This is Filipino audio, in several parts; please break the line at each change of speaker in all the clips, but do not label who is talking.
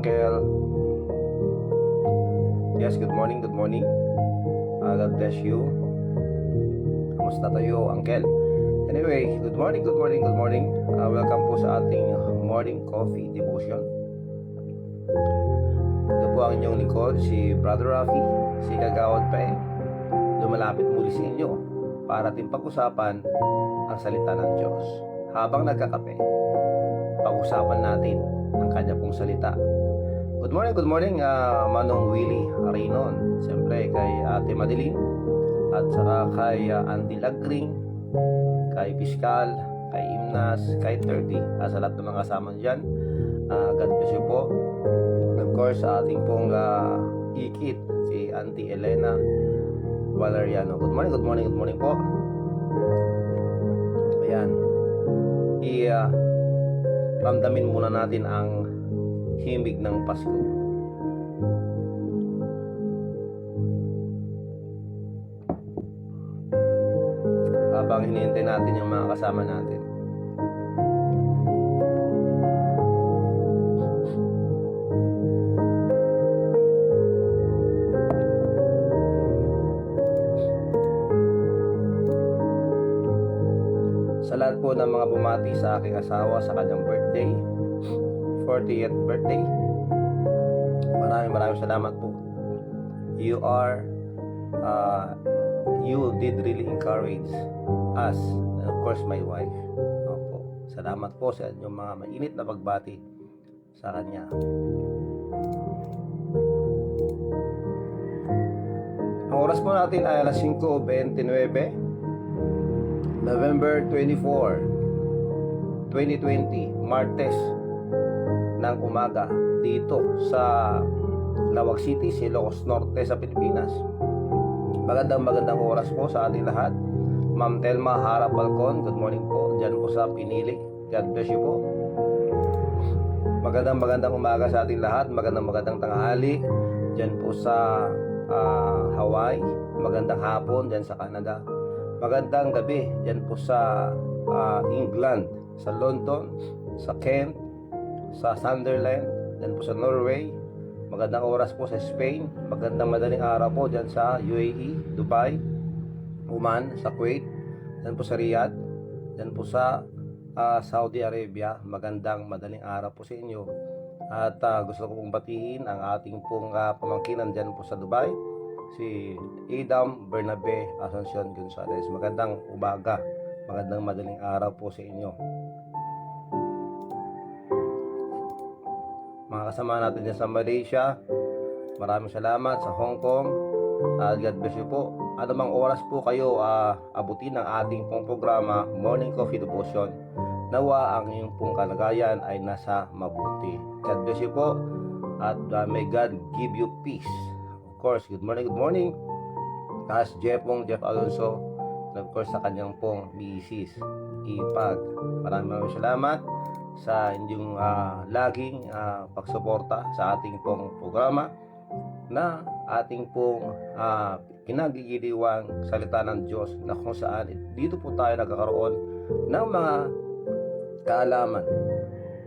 Uncle. Yes, good morning, good morning. God bless you. Kamusta tayo, Uncle? Anyway, good morning, good morning, good morning. Welcome po sa ating morning coffee devotion. Ito po ang inyong lingkod, si Brother Rafi, si Kagawad pa lumalapit muli sa inyo para ating pag-usapan ang salita ng Diyos. Habang nagkakape, pag-usapan natin ang kanya pong salita. Good morning, Manong Willie Reynon. Siyempre kay Ate Madeline at saka kay Andy Lagring, kay Piskal, kay Imnas, kay 30, sa lahat ng mga kasama dyan. God bless you po. And of course, sa ating pong ikit, si Auntie Elena Valeriano. Good morning po. Ayan. Ramdamin muna natin ang himig ng Pasko. Habang hinihintay natin yung mga kasama natin. Sa lahat po ng mga bumati sa aking asawa sa kanyang birthday, 40th birthday, maraming salamat po. You did really encourage us and of course my wife. Opo. Salamat po sa inyong mga mainit na pagbati sa kanya. Ang oras po natin ay alas 5:29, November 24, 2020, Martes ng umaga dito sa Lawag City, Ilocos Norte sa Pilipinas. Magandang oras po sa ating lahat. Ma'am Telma Hara Falcon, good morning po dyan po sa Pinili. God bless you po. Magandang umaga sa ating lahat. Magandang tanghali dyan po sa Hawaii. Magandang hapon dyan sa Canada. Magandang gabi dyan po sa England, sa London, sa Kent, sa Sunderland, dyan po sa Norway. Magandang oras po sa Spain. Magandang madaling araw po dyan sa UAE, Dubai, Oman, sa Kuwait, dyan po sa Riyadh, dyan po sa Saudi Arabia. Magandang madaling araw po sa inyo. At gusto ko pong batiin ang ating pong pamangkinan dyan po sa Dubai, si Idam Bernabe Asuncion Gonzales. Magandang umaga, magandang madaling araw po sa inyo. Mga kasama natin dyan sa Malaysia, maraming salamat. Sa Hong Kong, God bless you po. Anumang oras po kayo abutin ng ating pong programa Morning Coffee Devotion, nawa ang inyong pong kalagayan ay nasa mabuti. God bless you po at may God give you peace. Of course, good morning Jeff Alonso, and of course sa kanyang pong misis Ipag. Maraming salamat sa inyong laging pagsuporta sa ating pong programa na ating pong kinagigiliwang salita ng Diyos, na kung saan dito po tayo nagkakaroon ng mga kaalaman,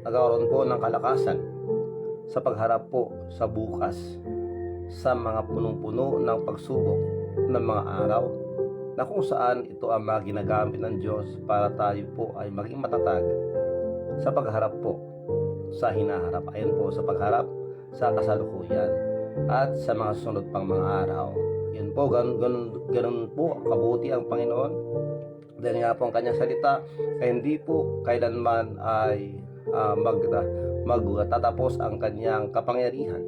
nagkakaroon po ng kalakasan sa pagharap po sa bukas, sa mga punong-puno ng pagsubok ng mga araw, na kung saan ito ang mga ginagamit ng Diyos para tayo po ay maging matatag sa pagharap po sa hinaharap. Ayan po, sa pagharap sa kasalukuyan at sa mga susunod pang mga araw. Yan po, ganun po kabuti ang Panginoon. Dahil nga po ang kanyang salita ay hindi po kailanman ay magtatapos ang kanyang kapangyarihan.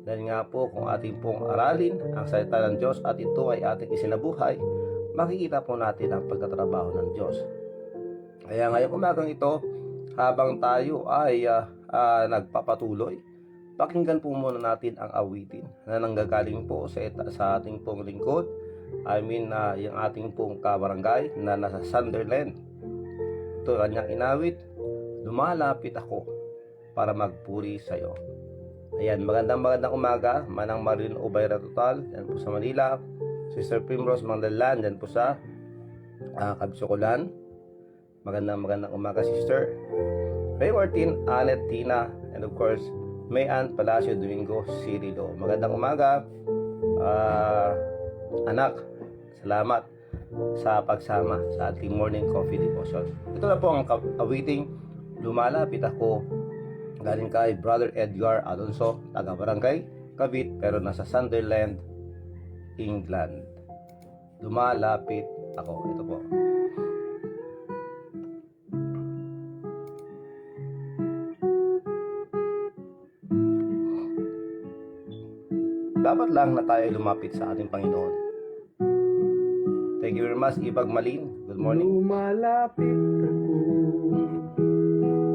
Dahil nga po kung ating pong aralin ang salita ng Diyos at ito ay ating isinabuhay, makikita po natin ang pagtatrabaho ng Diyos. Kaya ngayong umagang ito, habang tayo ay nagpapatuloy, pakinggan po muna natin ang awitin na nanggagaling po sa ating pong lingkod. Yung ating pong kabarangay na nasa Sunderland. Ito kanyang inawit, lumalapit ako para magpuri sa iyo. Ayan, magandang umaga, Manang Marilyn Obayra Total, yan po sa Manila. Sister Primrose Mangdalan, yan po sa Kabisukulan. Magandang umaga, Sister Ray Martin, Anet, Tina, and of course Mayan Palacio Domingo Cirilo. Magandang umaga, anak. Salamat sa pagsama sa ating morning coffee devotion. Ito na po ang awiting Lumalapit Ako, galing kay Brother Edgar Alonso, taga Barangay Cavite pero nasa Sunderland, England. Lumalapit ako. Ito po. Dapat lang na tayo ay lumapit sa ating Panginoon. Thank you very much, Ibag Malin. Good morning.
Lumalapit ako,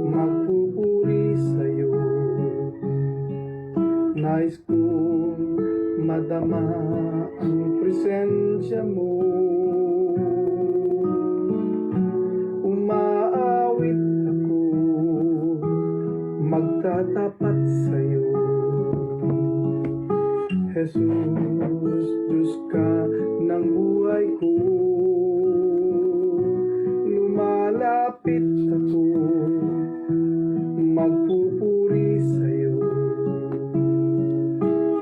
magpupuri sa'yo. Nais kong madama ang presensya mo. Umaawit ako, magtatapat sa'yo. Jesus, Diyos ka ng buhay ko. Lumalapit ako, magpupuri sa'yo.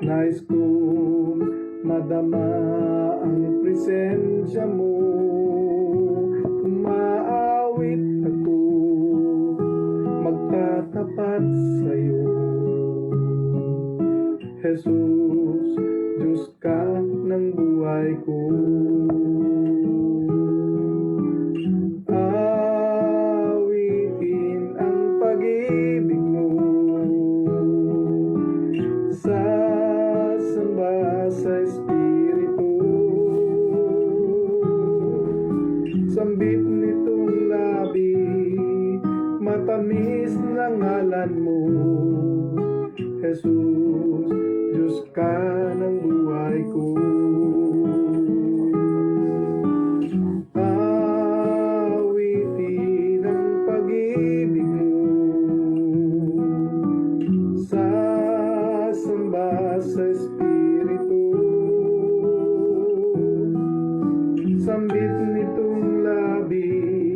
Nais kong madama ang presensya mo. Umaawit ako, magtatapat sa'yo. Jesus, Diyos ka ng buhay ko. Awitin ang pag-ibig mo, sasamba sa Espiritu. Sambit nitong labi, matamis na ngalan mo. Jesus, Diyos ka ng buhay ko. Awitin ang pag-ibig mo, sasamba sa Espiritu. Sambit nitong labi,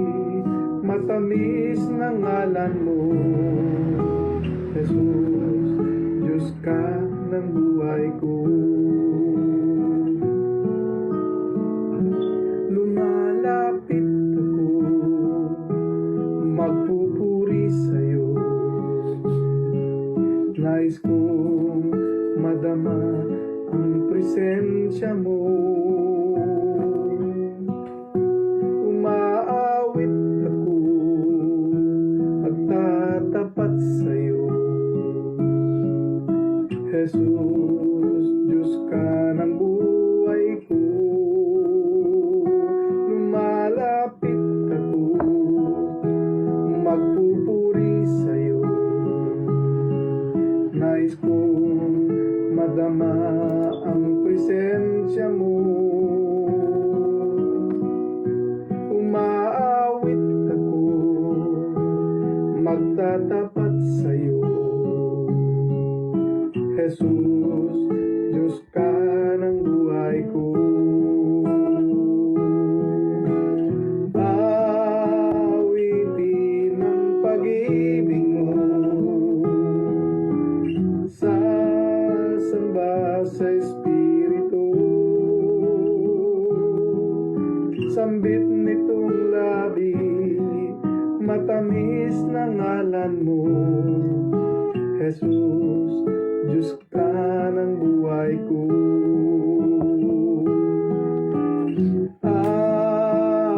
matamis na ngalan mo. Jesus, Diyos ka ng buhay ko. Lumalapit ako, magpupuri sa'yo. Nais kong madama ang presensya mo. Umaawit ako, magtatapat sa'yo. Jesus, Diyos ka ng buhay ko. Lumalapit ako, magpupuri sa'yo. Nais kong madama ang presensya mo. Umaawit ako, magtatapat sa'yo. Jesus, Diyos ka ng buhay ko. Awitin ang pag-ibig mo, sasamba sa Espiritu. Sambit nitong labi, matamis na ngalan mo. Jesus, Diyos ka ng buhay ko.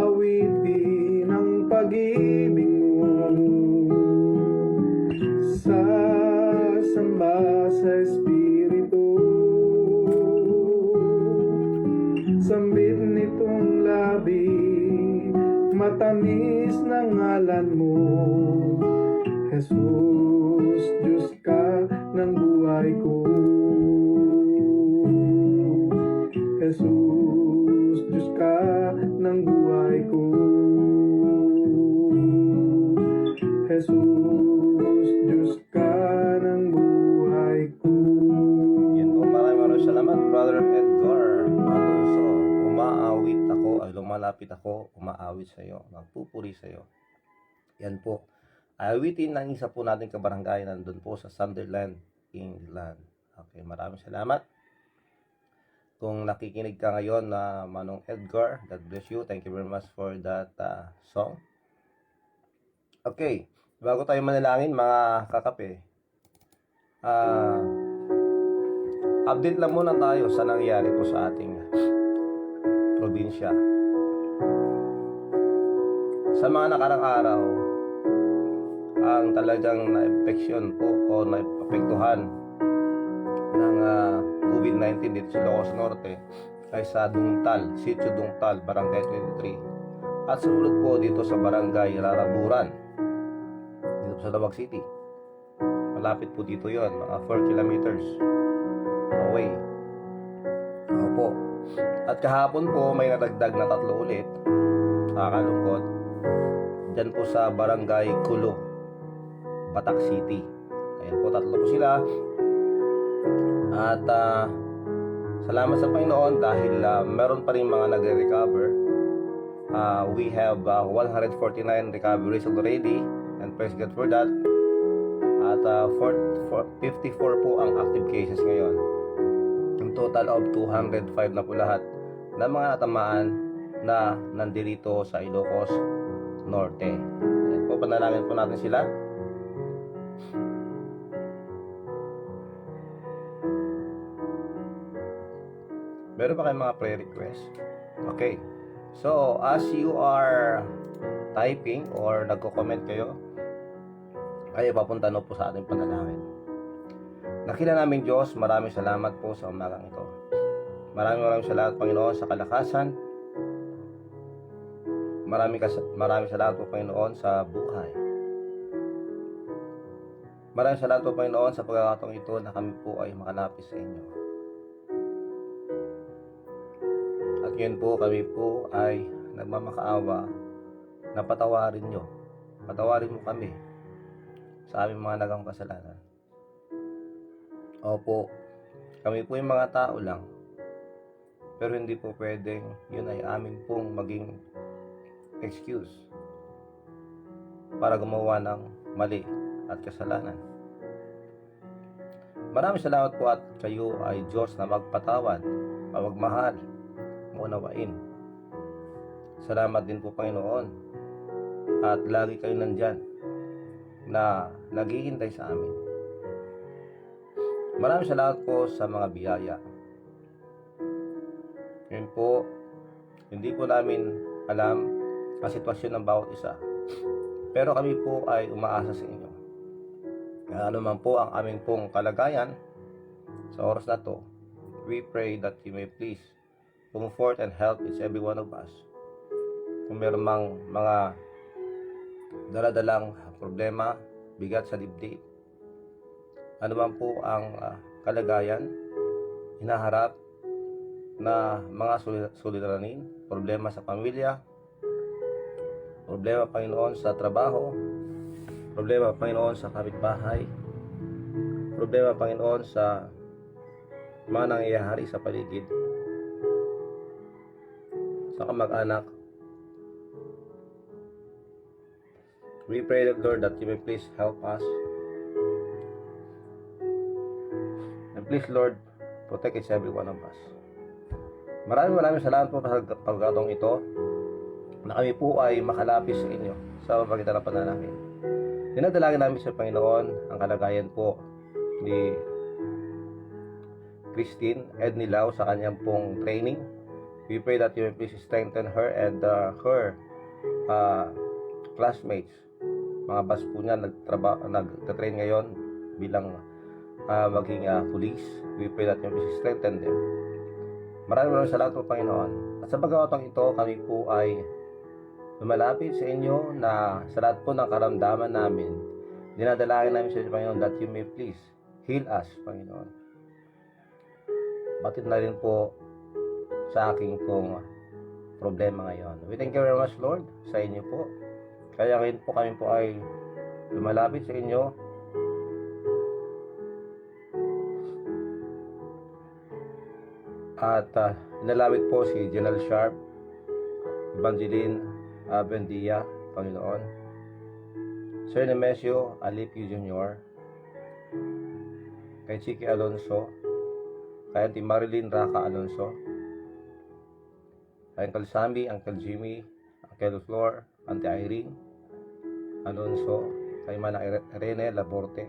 Awitin ang pag-ibig mo, sasamba sa Espiritu. Sambit nitong labi, matamis na ngalan mo. Jesus, Diyos ka ng buhay ko. Jesus, Diyos ka ng buhay ko. Jesus, Diyos ka ng buhay ko.
Yan po, maraming salamat, Brother Edgar Alonso. Umaawit ako, ay lumalapit ako, umaawit sa iyo, magpupuri sa iyo. Yan po Awitin ng isa po nating kabarangay nandun po sa Sunderland, England. Okay, maraming salamat. Kung nakikinig ka ngayon na Manong Edgar, God bless you. Thank you very much for that song. Okay, bago tayo manalangin mga kakape, update lang muna tayo sa nangyari po sa ating probinsya. Sa mga nakarang araw, ang talagang na-infection po o na-apektuhan ng COVID-19 dito sa Ilocos Norte ay sa Dungtal, Sitio Dungtal, Barangay 23. At sumunod po dito sa Barangay Raraburan, dito sa Davao City. Malapit po dito yon, mga 4 kilometers away. Opo. At kahapon po may nadagdag na 3 ulit. Nakakalungkot. Diyan po sa Barangay Kulo, Batak City. Ayan po, 3 po sila. At salamat sa Panginoon dahil meron pa rin mga nagre-recover. We have 149 recoveries already, and praise God for that. At 54 po ang active cases ngayon. Ang total of 205 na po lahat ng mga natamaan na nandito sa Ilocos Norte. Ayan po, panalangin po natin sila. Meron ba kayong mga prayer request? Okay. So, as you are typing or nagko-comment kayo, ay papunta na po sa ating panalangin. Nakila namin Diyos, maraming salamat po sa umagang ito. Maraming salamat Panginoon sa kalakasan. Maraming salamat po Panginoon sa buhay. Maraming salamat po Panginoon sa pagkakataong ito na kami po ay makalapit sa inyo. At ngayon po kami po ay nagmamakaawa na patawarin nyo. Patawarin mo kami sa aming mga nagang kasalanan. Opo, kami po yung mga tao lang. Pero hindi po pwedeng yun ay amin pong maging excuse para gumawa ng mali at kasalanan. Maraming salamat po at kayo ay Diyos na magpatawad, mapagmahal, maunawain. Salamat din po Panginoon at lagi kayo nandyan na naghihintay sa amin. Maraming salamat po sa mga biyaya. Yun po, hindi po namin alam ang sitwasyon ng bawat isa. Pero kami po ay umaasa sa inyo. Ano man po ang aming pong kalagayan sa oras na to, we pray that you may please comfort and help each every one of us. Kung meron mang mga daladalang problema, bigat sa dibdib, ano man po ang kalagayan, hinaharap na mga suliranin, problema sa pamilya, problema Panginoon sa trabaho, problema Panginoon sa kapitbahay, problema Panginoon sa mga nangyayari sa paligid, sa kamag-anak. We pray that Lord that you may please help us. And please Lord, protect each every one of us. Maraming salamat po sa pagkakataong ito na kami po ay makalapit sa inyo sa pamagitan ng panalangin. Dinadalangin namin sa Panginoon ang kalagayan po ni Christine Ednilaw sa kanyang pong training. We pray that you may please strengthen her and her classmates. Mga bas po niya nagtatrain ngayon bilang maging police. We pray that you may please strengthen them. Maraming salamat po Panginoon. At sa pagkakataong ito, kami po ay lumalapit sa inyo na sa lahat po ng karamdaman namin, dinadalangin namin sa inyo Panginoon that you may please heal us Panginoon. Batid na rin po sa aking pong problema ngayon. We thank you very much Lord sa inyo po. Kaya ngayon po kami po ay lumalapit sa inyo at inalawit po si General Sharp, Evangeline Bendia, Panginoon. Sir Nemesio Alipio Jr., kay Chiki Alonso, kay Auntie Marilyn Raca Alonso, kay Uncle Sammy, Uncle Jimmy, Uncle Flor, Auntie Irene Alonso, kay Manang Rene Laborte,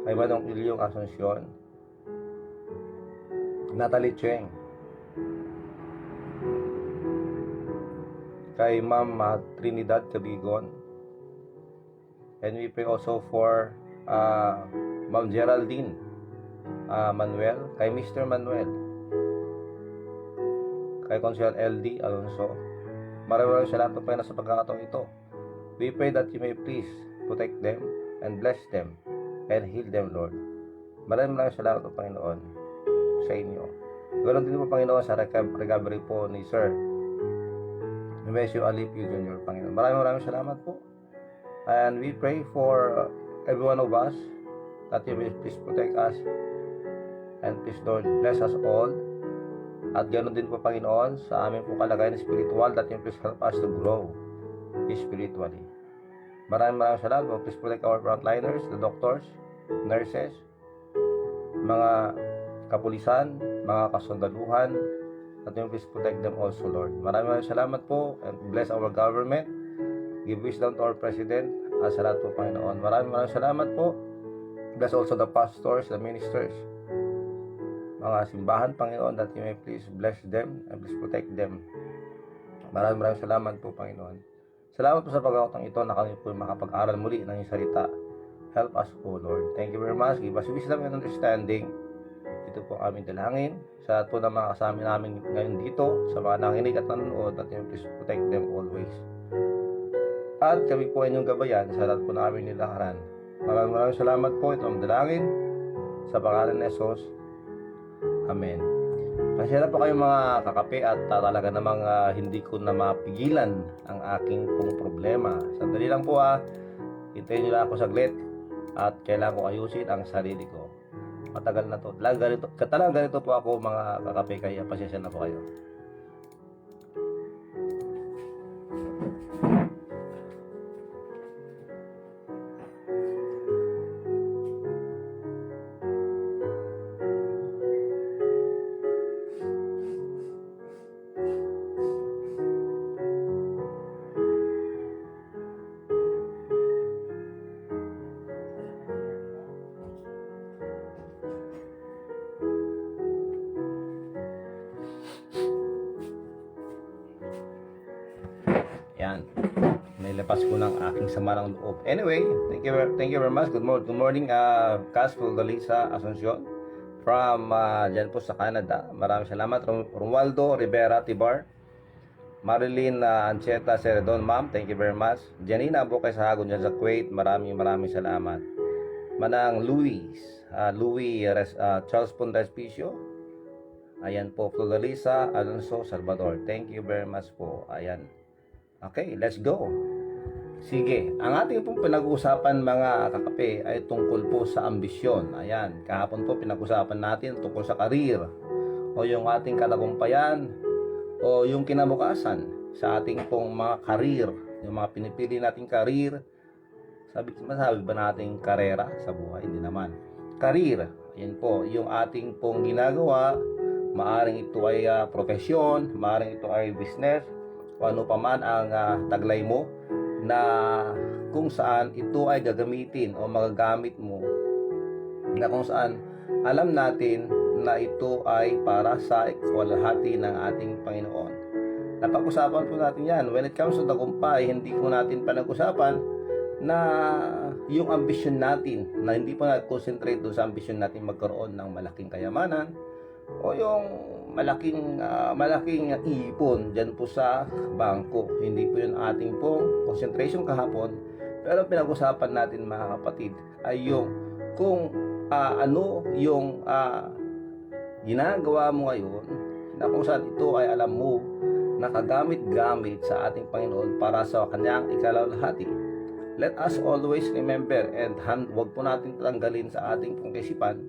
kay Manong Ilyong Asuncion, Natalie Cheng, kay Ma'am Trinidad Cabigon, and we pray also for Ma'am Geraldine Manuel, kay Mr. Manuel, kay Consul LD Alonso. Maraming salamat po sa pagkakataong ito. We pray that you may please protect them and bless them and heal them, Lord. Maraming salamat po, Panginoon, sa inyo. Ganoon din po, Panginoon, sa recovery po ni Sir Nemesio Alipio Jr., Panginoon. Maraming salamat po. And we pray for every one of us that you may please protect us and please, Lord, bless us all. At ganoon din po, Panginoon, sa aming po kalagayan spiritual, that you please help us to grow spiritually. Maraming salamat po. Please protect our frontliners, the doctors, nurses, mga kapulisan, mga kasundaluhan, at you please protect them also, Lord. Maraming salamat po, and bless our government. Give wisdom to our President, sa lahat po, Panginoon. Maraming salamat po. Bless also the pastors, the ministers, mga simbahan, Panginoon, that you may please bless them and please protect them. Maraming salamat po, Panginoon. Salamat po sa pagkakataong ito na kami po makapag-aral muli ng iyong salita. Help us po, Lord. Thank you very much. Give us wisdom and understanding. Ito po ang aming dalangin. Sa lahat po ng mga kasama namin ngayon dito, sa mga nanginig at nanonood, that you please protect them always. At kami po ay inyong gabayan sa lahat po ng aming nilakaran. Maraming salamat po. Ito ang dalangin sa pangalan ni Jesus. Amen. Pasensya na po kayo mga kakape at talaga namang hindi ko na mapigilan ang aking pong problema. Sandali lang po hintayin nyo lang ako saglit at kailangan ko ayusin ang sarili ko. Matagal na to. Talagang ganito po ako mga kakape, kaya pasensya na po kayo. Yan. Nailapas ko ng aking sama ng loob. Anyway, thank you very much. Good morning, Castle Dalisa Asuncion from dyan po sa Canada. Maraming salamat. Romualdo Rivera Tibar, Marilyn Ancheta Seredon, ma'am. Thank you very much. Janina Bukay sa Hagon dyan sa Kuwait. Maraming salamat. Manang Charles Pondespicio. Ayan po, Floralisa Alonso Salvador. Thank you very much po. Ayan. Okay, let's go. Sige, ang ating pong pinag-uusapan mga kakape ay tungkol po sa ambisyon. Ayan, kahapon po pinag-usapan natin tungkol sa karir o yung ating katagumpayan o yung kinabukasan sa ating pong mga karir, yung mga pinipili nating karir. Masabi ba nating karera sa buhay? Hindi naman. Karir, yan po, yung ating pong ginagawa, maaring ito ay profesyon, maaring ito ay business, o ano pa man ang taglay mo na kung saan ito ay gagamitin o magagamit mo, na kung saan alam natin na ito ay para sa ikalalahati ng ating Panginoon. Napag-usapan po natin yan. When it comes to tagumpay, hindi po natin panag-usapan na yung ambisyon natin, na hindi po nag-concentrate doon sa ambisyon natin magkaroon ng malaking kayamanan o yung malaking ipon dyan po sa bangko. Hindi po yun ating pong concentration kahapon. Pero pinag-usapan natin mga kapatid ay yung kung ano yung ginagawa mo ngayon, na kung saan ito ay alam mo nakagamit-gamit sa ating Panginoon para sa kanyang ikalalahati. Let us always remember and huwag po natin tanggalin sa ating pong kaisipan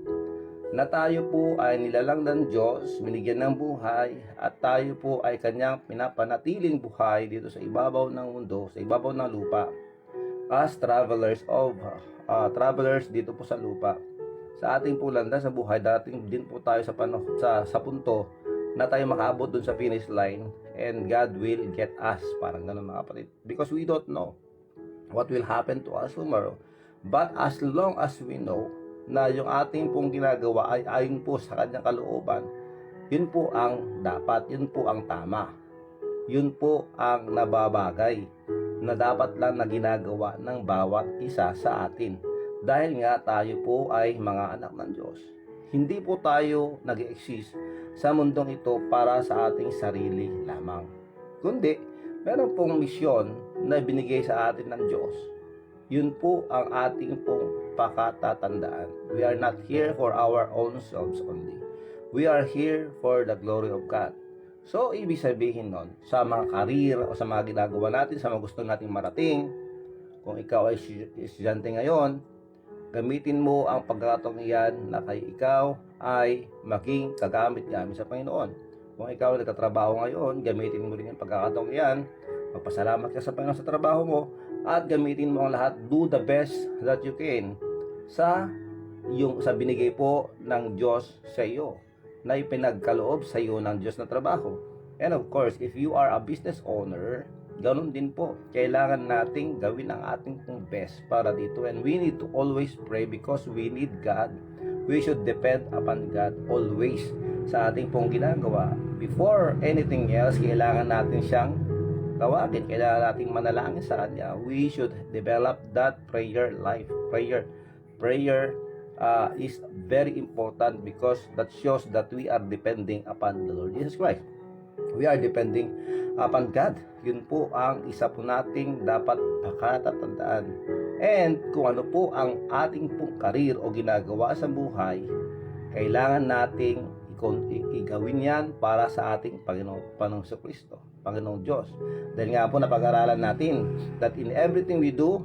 na tayo po ay nilalang ng Diyos, binigyan ng buhay, at tayo po ay kanyang pinapanatiling buhay dito sa ibabaw ng mundo, sa ibabaw ng lupa, as travelers dito po sa lupa. Sa ating po landas sa buhay, dating din po tayo sa punto na tayo makaabot dun sa finish line, and God will get us, parang ganun mga kapatid, because we don't know what will happen to us tomorrow. But as long as we know na yung ating pong ginagawa ay ayon po sa kanyang kalooban, yun po ang dapat, yun po ang tama, yun po ang nababagay na dapat lang na ginagawa ng bawat isa sa atin. Dahil nga tayo po ay mga anak ng Diyos. Hindi po tayo nag-exist sa mundong ito para sa ating sarili lamang, kundi meron pong misyon na binigay sa atin ng Diyos. Yun po ang ating pong pakatatandaan. We are not here for our own selves only. We are here for the glory of God. So, ibig sabihin nun, sa mga karir o sa mga ginagawa natin, sa mga gusto nating marating, kung ikaw ay estudyante ngayon, gamitin mo ang pagkakataong iyan na kay ikaw ay maging kagamit-gamit sa Panginoon. Kung ikaw ay nagtatrabaho ngayon, gamitin mo rin ang pagkakataong iyan, magpasalamat ka sa Panginoon sa trabaho mo, at gamitin mo ang lahat, do the best that you can sa binigay po ng Diyos sa iyo, na ipinagkaloob sa iyo ng Diyos na trabaho. And of course, if you are a business owner, ganun din po, kailangan nating gawin ang ating pong best para dito, and we need to always pray because we need God. We should depend upon God always sa ating pong ginagawa. Before anything else, kailangan natin siyang tawagin, kailangan nating manalangin sa Kanya. We should develop that prayer life. Prayer is very important because that shows that we are depending upon the Lord Jesus Christ. We are depending upon God. Yun po ang isa po nating dapat pakatatandaan. And kung ano po ang ating pong karir o ginagawa sa buhay, kailangan nating igawin yan para sa ating Panginoong Kristo, Panginoong Diyos. Dahil nga po napag-aralan natin that in everything we do,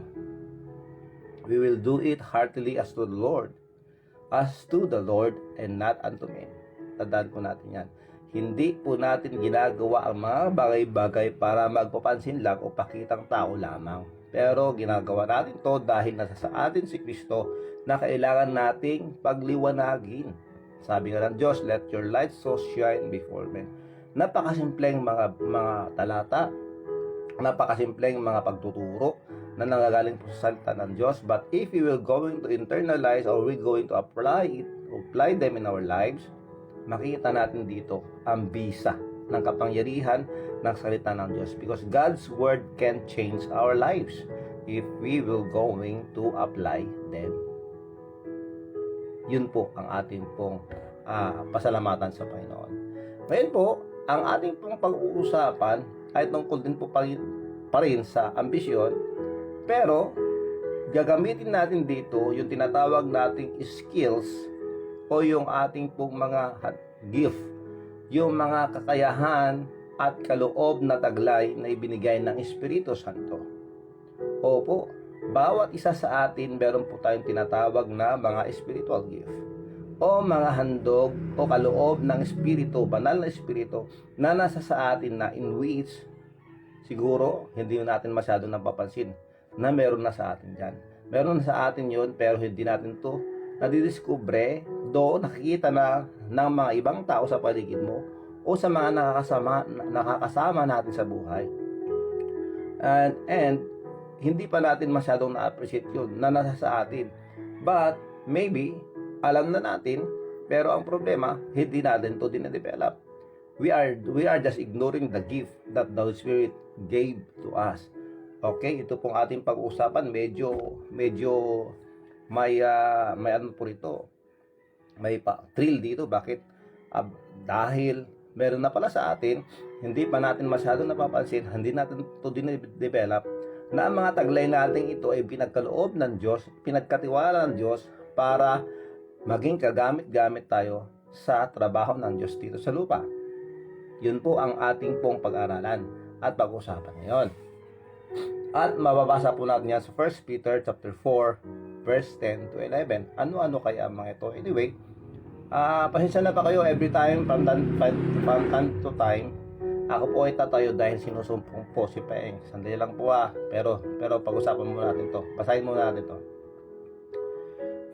we will do it heartily as to the Lord and not unto men. Tandaan po natin yan. Hindi po natin ginagawa ang mga bagay-bagay para magpapansin lang o pakitang tao lamang. Pero ginagawa natin to dahil nasa sa atin si Kristo na kailangan nating pagliwanagin. Sabi nga ng Diyos, let your light so shine before men. Napakasimpleng mga talata, napakasimpleng mga pagtuturo na nanggagaling po sa salita ng Diyos. But if we will going to internalize or we going to apply them in our lives, makikita natin dito ang bisa ng kapangyarihan ng salita ng Diyos. Because God's word can change our lives if we will going to apply them. Yun po ang ating pong pasalamatan sa Panginoon. Ngayon po, ang ating pong pag-uusapan ay tungkol din po pa rin sa ambisyon, pero gagamitin natin dito yung tinatawag nating skills o yung ating pong mga gift, yung mga kakayahan at kaloob na taglay na ibinigay ng Espiritu Santo. Opo, bawat isa sa atin meron po tayong tinatawag na mga spiritual gift o mga handog o kaloob ng Espiritu, banal na Espiritu na nasa sa atin na in which siguro hindi natin masyado napapansin na meron na sa atin dyan. Meron na sa atin yun, pero hindi natin to nadidiskubre, do nakikita na ng mga ibang tao sa paligid mo o sa mga nakakasama natin sa buhay. And hindi pa natin masyadong na-appreciate yun na nasa sa atin. But maybe alam na natin, pero ang problema, hindi natin to din-develop. We are just ignoring the gift that the Holy Spirit gave to us. Okay, ito pong ating pag-uusapan, medyo may ano po rito, may thrill dito. Bakit? Dahil meron na pala sa atin, hindi pa natin masyado napapansin, hindi natin ito din-develop, na ang mga taglay natin ito ay pinagkaloob ng Diyos, pinagkatiwala ng Diyos para maging kagamit-gamit tayo sa trabaho ng Diyos dito sa lupa. Yun po ang ating pong pag-aralan at pag-usapan ngayon. At mababasa po natin yan sa 1 Peter chapter 4 verse 10 to 11. Ano-ano kaya ang mga ito? Anyway, Pasensya na pa kayo every time from time to time. Ako po ay tatayo dahil sinusumpong po si Peeng. Sandali lang po pero pag-usapan muna natin to. Basahin muna natin to.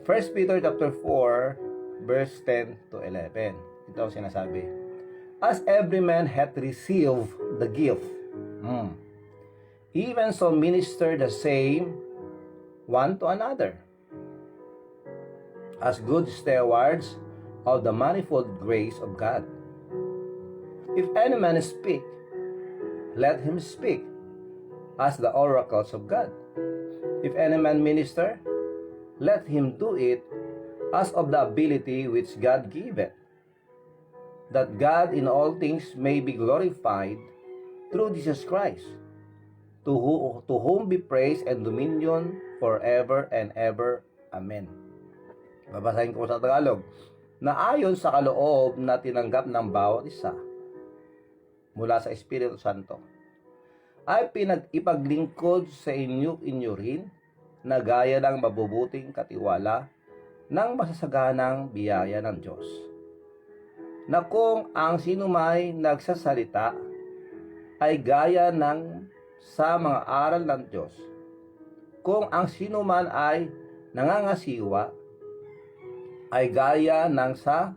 1 Peter chapter 4 verse 10 to 11. Ito ang sinasabi. As every man hath received the gift, even so minister the same one to another, as good stewards of the manifold grace of God. If any man speak, let him speak as the oracles of God. If any man minister, let him do it as of the ability which God giveth, that God in all things may be glorified through Jesus Christ, to whom be praise and dominion forever and ever. Amen. Babasahin ko sa Tagalog. Na ayon sa kaloob na tinanggap ng bawat isa mula sa Espiritu Santo, ay ipaglingkod sa inyo rin na gaya ng mabubuting katiwala ng masasaganang biyaya ng Diyos. Na kung ang sinumay nagsasalita ay gaya ng sa mga aral ng Diyos, kung ang sinuman ay nangangasiwa ay gaya ng sa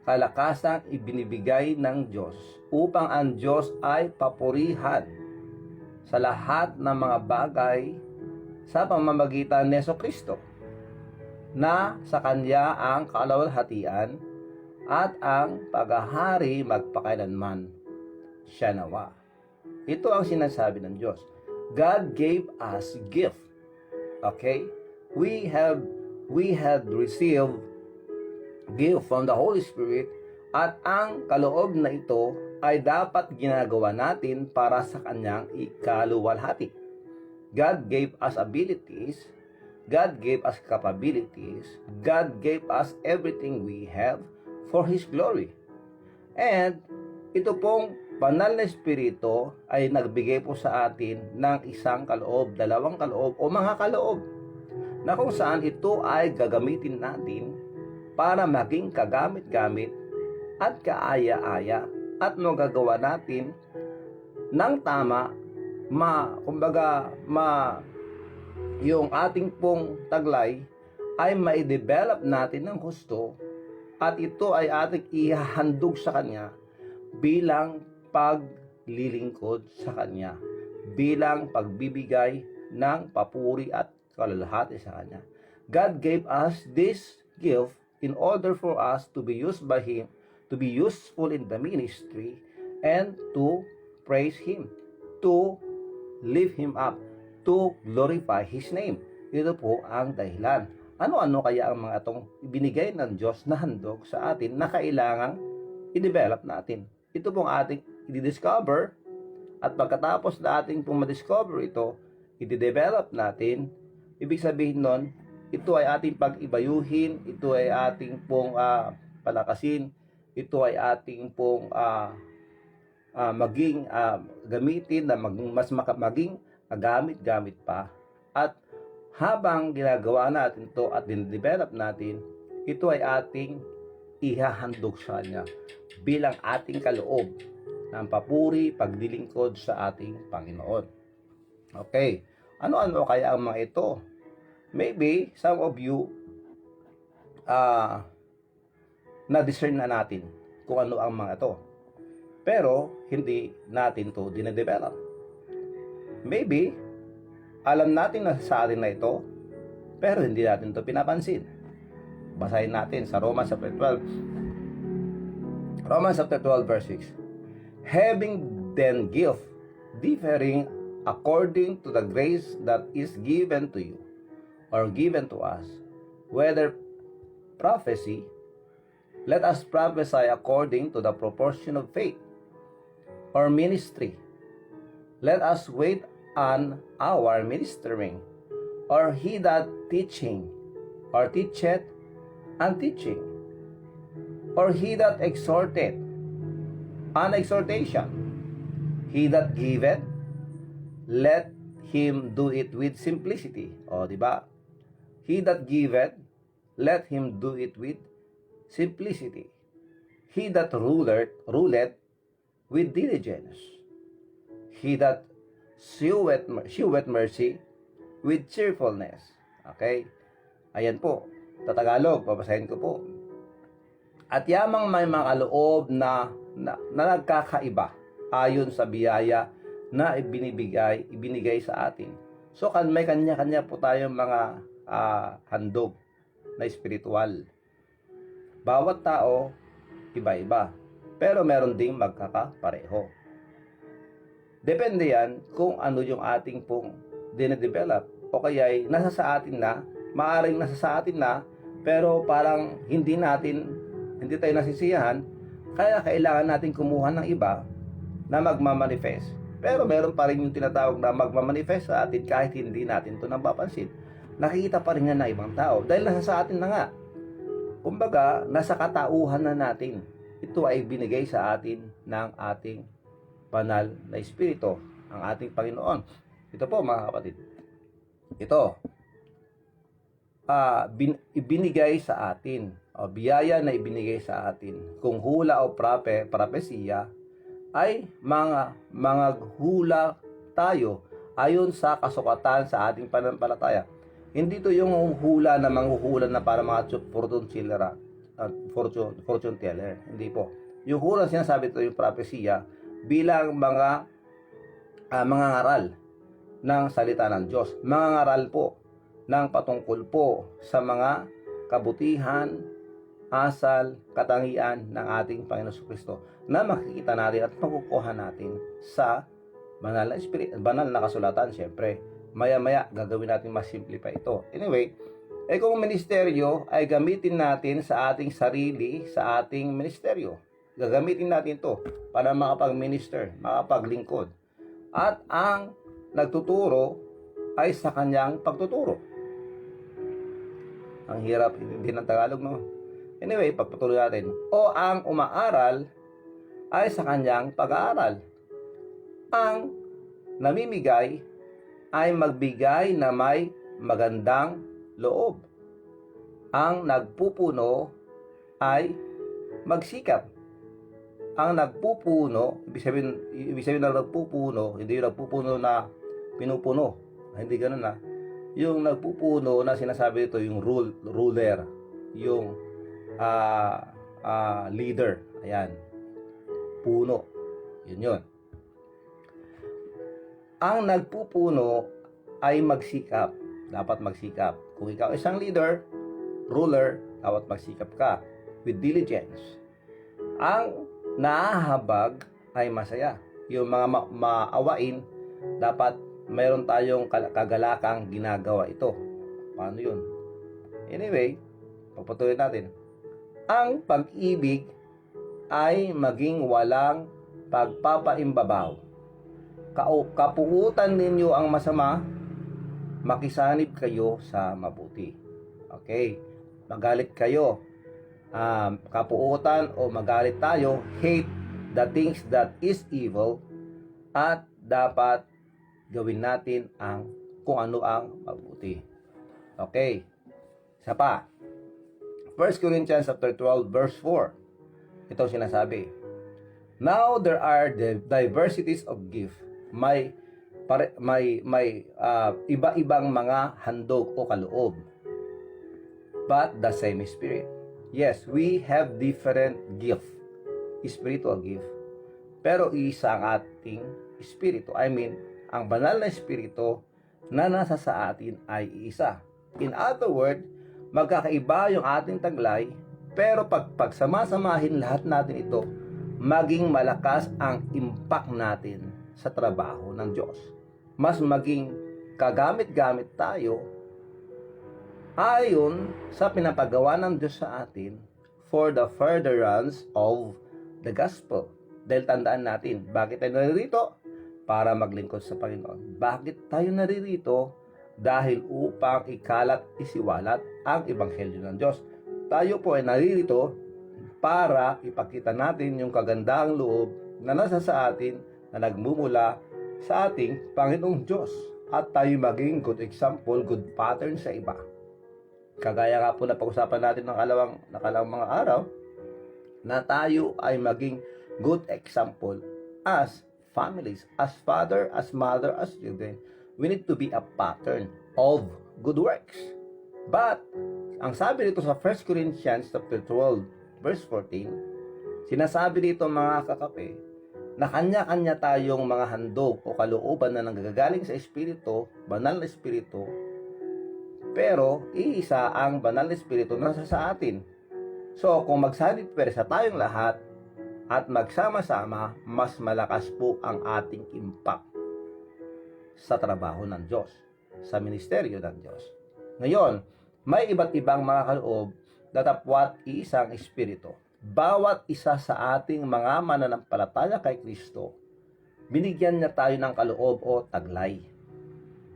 kalakasang ibinibigay ng Diyos upang ang Diyos ay papurihan sa lahat ng mga bagay sa pamamagitan ni Jesucristo, na sa Kanya ang kaluwalhatian at ang paghahari magpakailanman. Siya nawa. Ito ang sinasabi ng Diyos. God gave us gift. Okay? We have received gift from the Holy Spirit, at ang kaloob na ito ay dapat ginagawa natin para sa Kanyang ikaluwalhati. God gave us abilities, God gave us capabilities, God gave us everything we have for His glory. And ito pong banal na Espiritu ay nagbigay po sa atin ng isang kaloob, dalawang kaloob o mga kaloob, na kung saan ito ay gagamitin natin para maging kagamit-gamit at kaaya-aya at magagawa natin ng tama, yung ating pong taglay ay mai-develop natin ng husto, at ito ay ating ihahandog sa Kanya bilang paglilingkod sa Kanya, bilang pagbibigay ng papuri at kalulhati sa Kanya. God gave us this gift in order for us to be used by Him, to be useful in the ministry, and to praise Him, to lift Him up, to glorify His name. Ito po ang dahilan. Ano-ano kaya ang mga itong ibinigay ng Diyos na handog sa atin na kailangang i-develop natin? Ito pong ating i-discover, at pagkatapos na ating pong ma-discover ito, i-develop natin. Ibig sabihin nun, ito ay ating pag-ibayuhin, ito ay ating pong palakasin, ito ay ating pong maging gamitin na maging gamit pa. At habang ginagawa natin ito at din-develop natin, ito ay ating ihahandog sa Kanya bilang ating kaloob ng papuri, paglilingkod sa ating Panginoon. Okay, ano-ano kaya ang mga ito? Maybe some of you na-discern na natin kung ano ang mga ito, pero hindi natin to dinedevelop. Maybe alam natin na sa atin na ito, pero hindi natin to pinapansin. Basahin natin sa Romans chapter 12. Romans chapter 12 verse 6. Having then gift differing according to the grace that is given to you, or given to us, whether prophecy, let us prophesy according to the proportion of faith, or ministry, let us wait on our ministering, or he that teaching, or teacheth and teaching, or he that exhorteth, an exhortation, he that giveth, let him do it with simplicity. O, di ba? He that giveth, let him do it with simplicity. He that ruleth with diligence. He that sheweth mercy with cheerfulness. Okay? Ayan po. Tatagalog, babasahin ko po. At yamang may mga kaloob na nagkakaiba ayon sa biyaya na ibinigay sa atin. So, may kanya-kanya po tayong mga handog na espiritual. Bawat tao, iba-iba. Pero meron ding magkakapareho. Depende yan kung ano yung ating pong dinedevelop. O kaya nasa sa atin na, maaring nasa sa atin na, pero parang hindi tayo nasisiyahan, kaya kailangan natin kumuha ng iba na magmamanifest. Pero meron pa rin yung tinatawag na magmamanifest sa atin kahit hindi natin ito napapansin. Nakikita pa rin yan ng ibang tao dahil nasa sa atin na nga. Kumbaga, nasa katauhan na natin. Ito ay binigay sa atin ng ating banal na espiritu, ang ating Panginoon. Ito po mga kapatid. Ito, ibinigay sa atin, o biyaya na ibinigay sa atin. Kung hula o propesiya, ay mga hula tayo ayon sa kasukatan sa ating pananampalataya. Hindi to yung hula na manghuhula na para mga fortune teller. Hindi po. Yung hula sinasabi ito yung propesiya bilang mga ngaral ng salita ng Diyos. Mga ngaral po ng patungkol po sa mga kabutihan, asal, katangian ng ating Panginoon Kristo na makikita natin at makukuha natin sa banal na kasulatan. Siyempre, maya-maya gagawin natin mas simplify ito. Anyway, kung ministeryo ay gamitin natin sa ating sarili, sa ating ministeryo. Gagamitin natin ito para makapag-minister, makapaglingkod. At ang nagtuturo ay sa kanyang pagtuturo. Ang hirap, hindi ng Tagalog, no? Anyway, pagpatuloy natin. O ang umaaral ay sa kanyang pag-aaral. Ang namimigay ay magbigay na may magandang loob. Ang nagpupuno ay magsikap. Ang nagpupuno, ibig sabihin na nagpupuno, hindi yung nagpupuno na pinupuno. Hindi ganun na. Yung nagpupuno na sinasabi ito, yung ruler, yung leader. Ayan. Puno. Yun. Ang nagpupuno ay magsikap. Dapat magsikap. Kung ikaw isang leader, ruler, dapat magsikap ka with diligence. Ang nahahabag ay masaya. Yung mga maawain, dapat mayroon tayong kagalakang ginagawa ito. Paano yun? Anyway, papatuloy natin. Ang pag-ibig ay maging walang pagpapaimbabaw. Kapuutan ninyo ang masama, makisanib kayo sa mabuti. Okay? Magalit kayo. Kapuutan o magalit tayo, hate the things that is evil, at dapat gawin natin kung ano ang mabuti. Okay? Isa pa. 1 Corinthians chapter 12 verse 4. Ito sinasabi. Now there are diversities of gift. May iba-ibang mga handog o kaloob. But the same Spirit. Yes, we have different gift. Spiritual gift. Pero isa ang ating espiritu. Ang banal na espiritu na nasa sa atin ay isa. In other words, magkakaiba yung ating taglay, pero pagsama-samahin lahat natin ito, maging malakas ang impact natin sa trabaho ng Diyos. Mas maging kagamit-gamit tayo ayon sa pinapagawa ng Diyos sa atin for the furtherance of the gospel. Dahil tandaan natin, bakit tayo naririto? Para maglingkod sa Panginoon. Bakit tayo naririto? Dahil upang ikalat, isiwalat ang Ebanghelyo ng Diyos. Tayo po ay naririto para ipakita natin yung kagandahang loob na nasa sa atin na nagmumula sa ating Panginoong Diyos. At tayo maging good example, good pattern sa iba. Kagaya nga po na pag-usapan natin ng nakalawang mga araw, na tayo ay maging good example as families, as father, as mother, as children. We need to be a pattern of good works. But, ang sabi dito sa 1 Corinthians chapter 12, verse 14, sinasabi dito mga kakape, na kanya-kanya tayong mga handog o kalooban na nanggagaling sa Espiritu, banal na Espiritu, pero iisa ang banal na Espiritu na nasa sa atin. So, kung magsalit pwersa tayong lahat at magsama-sama, mas malakas po ang ating impact sa trabaho ng Diyos, sa ministeryo ng Diyos. Ngayon, may iba't ibang mga kaloob na tapwat iisang Espiritu. Bawat isa sa ating mga mananampalataya kay Kristo, binigyan niya tayo ng kaloob o taglay.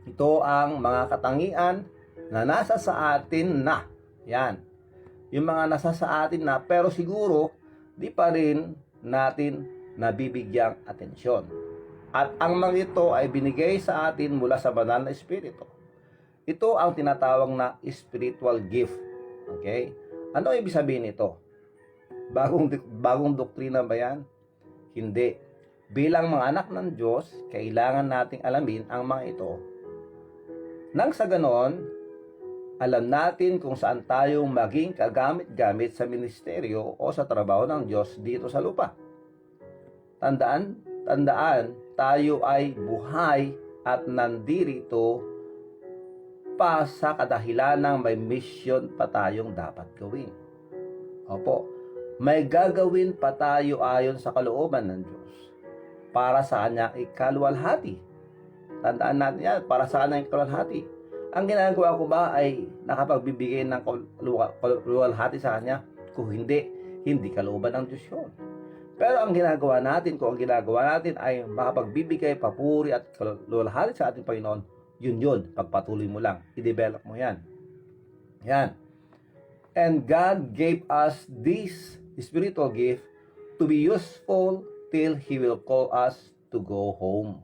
Ito ang mga katangian na nasa sa atin na. Yan. Yung mga nasa sa atin na, pero siguro, di pa rin natin nabibigyang atensyon. At ang mga ito ay binigay sa atin mula sa banal na Espiritu. Ito ang tinatawag na spiritual gift. Okay? Ano ibig sabihin nito? Bagong doktrina ba yan? Hindi. Bilang mga anak ng Diyos, kailangan nating alamin ang mga ito. Nang sa ganon, alam natin kung saan tayo maging kagamit-gamit sa ministeryo o sa trabaho ng Diyos dito sa lupa. Tandaan, tayo ay buhay at nandirito pa sa kadahilan ng may mission pa tayong dapat gawin. Opo, may gagawin pa tayo ayon sa kalooban ng Diyos para sa kanyang ikalwalhati. Tandaan natin yan, para sa kanyang ikalwalhati. Ang ginagawa ko ba ay nakapagbibigay ng kalwalhati sa kanya? Kung hindi kalooban ng Diyos yun. Pero ang ginagawa natin, kung ang ginagawa natin ay makapagbibigay papuri at kalwalhati sa ating Panginoon, yun, pagpatuloy mo lang, i-develop mo yan. Yan. And God gave us this spiritual gift to be useful till He will call us to go home.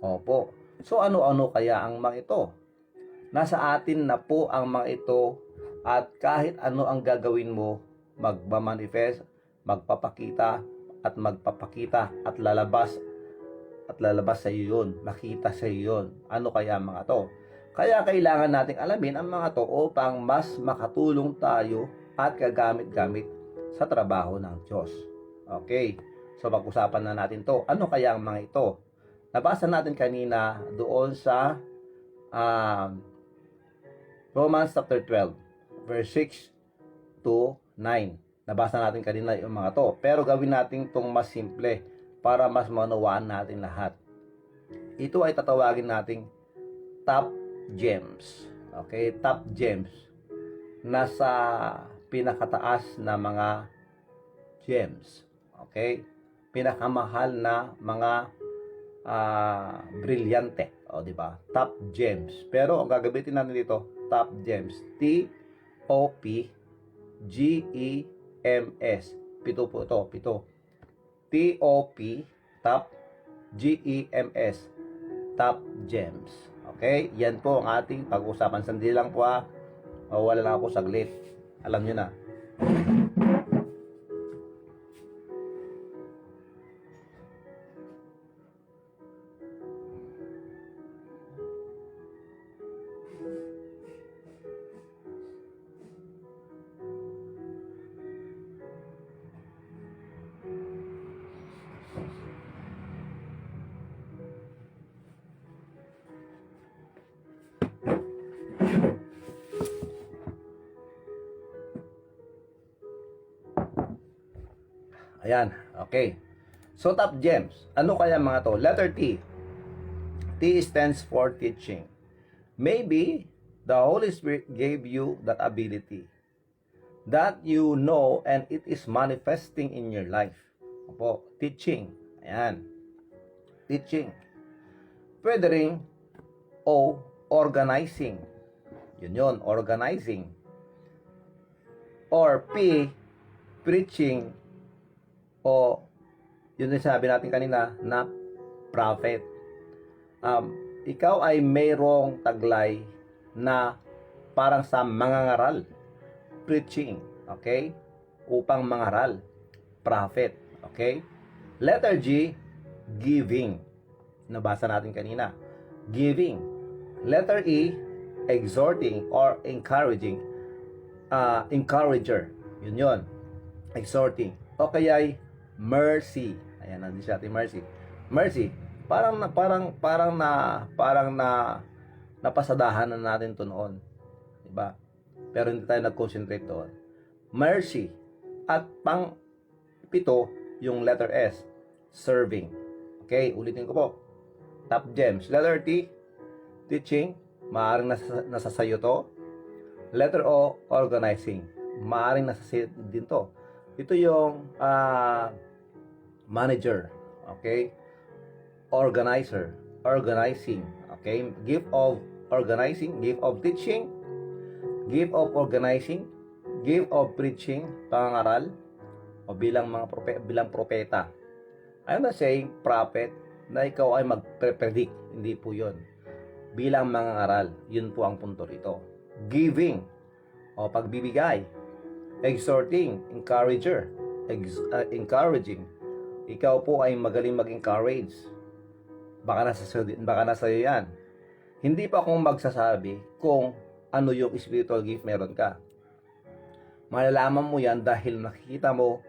Opo. So ano-ano kaya ang mga ito? Nasa atin na po ang mga ito at kahit ano ang gagawin mo, magmamanifest, magpapakita at lalabas sa iyo yun, makita sa iyo yun. Ano kaya ang mga to? Kaya kailangan nating alamin ang mga to upang mas makatulong tayo at kagamit-gamit sa trabaho ng Diyos. Okay, so pag-usapan na natin to. Ano kaya ang mga ito? Nabasa natin kanina doon sa Romans chapter 12, verse 6 to 9. Nabasa natin kanina yung mga to. Pero gawin natin itong mas simple para mas maunawaan natin lahat. Ito ay tatawagin nating top gems. Okay, top gems. Nasa pinakataas na mga gems. Okay? Pinakamahal na mga brilyante. O, di ba? Top gems. Pero ang gagamitin natin dito, top gems. T-O-P-G-E-M-S. Pito po ito. Pito. T-O-P, top, G-E-M-S. Top gems. Okay? Yan po ang ating pag-usapan. Sandali lang po wala lang ako saglit. Alam nyo na. Ayan, okay. So, top gems. Ano kaya mga to? Letter T. T stands for teaching. Maybe the Holy Spirit gave you that ability that you know and it is manifesting in your life. Opo, teaching. Ayan. Teaching. Pwede rin O, organizing. Yun, organizing. Or P, preaching. O, yun din sabi natin kanina na prophet. Ikaw ay mayroong taglay na parang sa mangangaral. Preaching. Okay? Upang mangaral. Prophet. Okay? Letter G, giving. Nabasa natin kanina. Giving. Letter E, exhorting or encouraging. Encourager. Yun yun. Exhorting. O kaya'y mercy. Ayan, nandun siya ating mercy. Mercy. Parang na napasadahan na natin to noon. Diba? Pero hindi tayo nag-concentrate doon. Mercy. At pang pito, yung letter S. Serving. Okay, ulitin ko po. Top gems. Letter T, teaching. Maaring nasa sayo to. Letter O, organizing. Maaring nasa sayo din to. Ito yung manager. Okay? Organizer. Organizing. Okay? Gift of organizing. Gift of teaching. Gift of organizing. Gift of preaching. Pangangaral. O bilang propeta. I'm not saying prophet na ikaw ay mag-predict. Hindi po yun. Bilang mangangaral. Yun po ang punto rito. Giving. O pagbibigay. Exhorting. Encourager. Encouraging. Ikaw po ay magaling mag-encourage. Baka nasa iyo yan. Hindi pa akong magsasabi kung ano yung spiritual gift meron ka. Malalaman mo yan dahil nakikita mo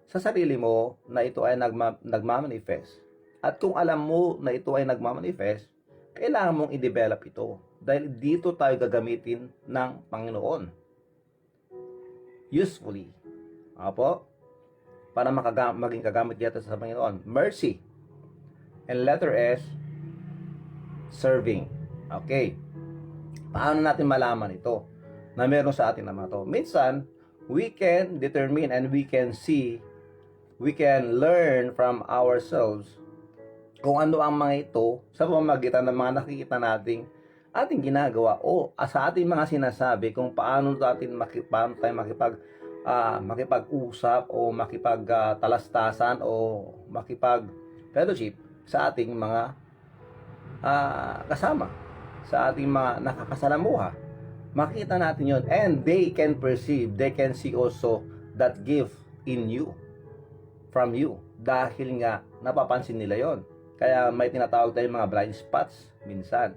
sa sarili mo na ito ay nagmamanifest. At kung alam mo na ito ay nagmamanifest, kailangan mong i-develop ito. Dahil dito tayo gagamitin ng Panginoon. Usefully. Apo? Para maging kagamit dito sa Panginoon. Mercy. And letter S, serving. Okay. Paano natin malaman ito na meron sa atin na mga to? Minsan, we can determine and we can see, we can learn from ourselves kung ano ang mga ito sa pamamagitan ng mga nakikita nating ating ginagawa o sa ating mga sinasabi kung paano tayo makipag-usap o makipag-talastasan o makipag-fellowship sa ating mga kasama, sa ating mga nakakasalamuha. Makita natin yon, and they can perceive, they can see also that gift in you, from you, dahil nga napapansin nila yon. Kaya may tinatawag tayong mga blind spots minsan.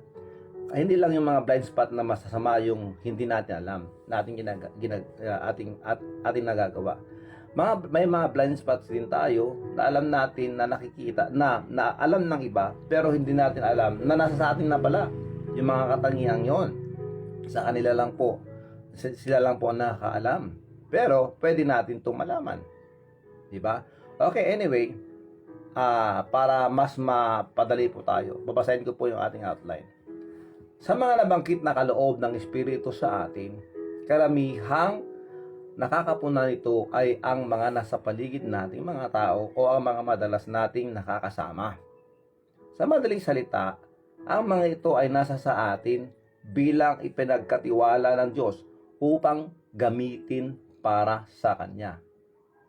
Hindi lang yung mga blind spot na masasama yung hindi natin alam, ating nagagawa. May mga blind spots din tayo na alam natin, na nakikita, na alam ng iba, pero hindi natin alam na nasa sa atin na pala yung mga katangiang yon. Sa kanila lang po, sila lang po ang nakakaalam. Pero pwede natin itong malaman. Diba? Okay, anyway, para mas mapadali po tayo, babasahin ko po yung ating outline. Sa mga nabangkit na kaloob ng Espiritu sa atin, karamihang nakakapunan nito ay ang mga nasa paligid nating mga tao o ang mga madalas nating nakakasama. Sa madaling salita, ang mga ito ay nasa sa atin bilang ipinagkatiwala ng Diyos upang gamitin para sa Kanya.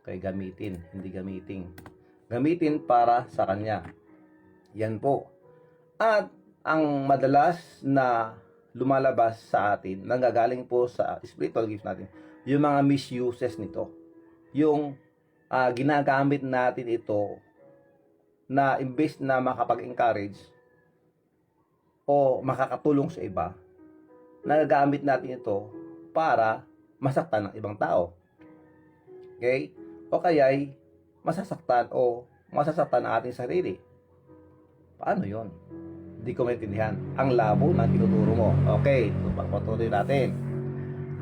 Okay, gamitin, hindi gamitin. Gamitin para sa Kanya. Yan po. At ang madalas na lumalabas sa atin, nanggagaling po sa spiritual gift natin, yung mga misuses nito. Yung ginagamit natin ito na imbes na makapag-encourage o makakatulong sa iba, nagagamit natin ito para masaktan ng ibang tao. Okay? O kaya'y masasaktan ang ating sarili. Paano yon? Hindi ko maintindihan. Ang labo ng tinuturo mo. Okay, patuloy natin.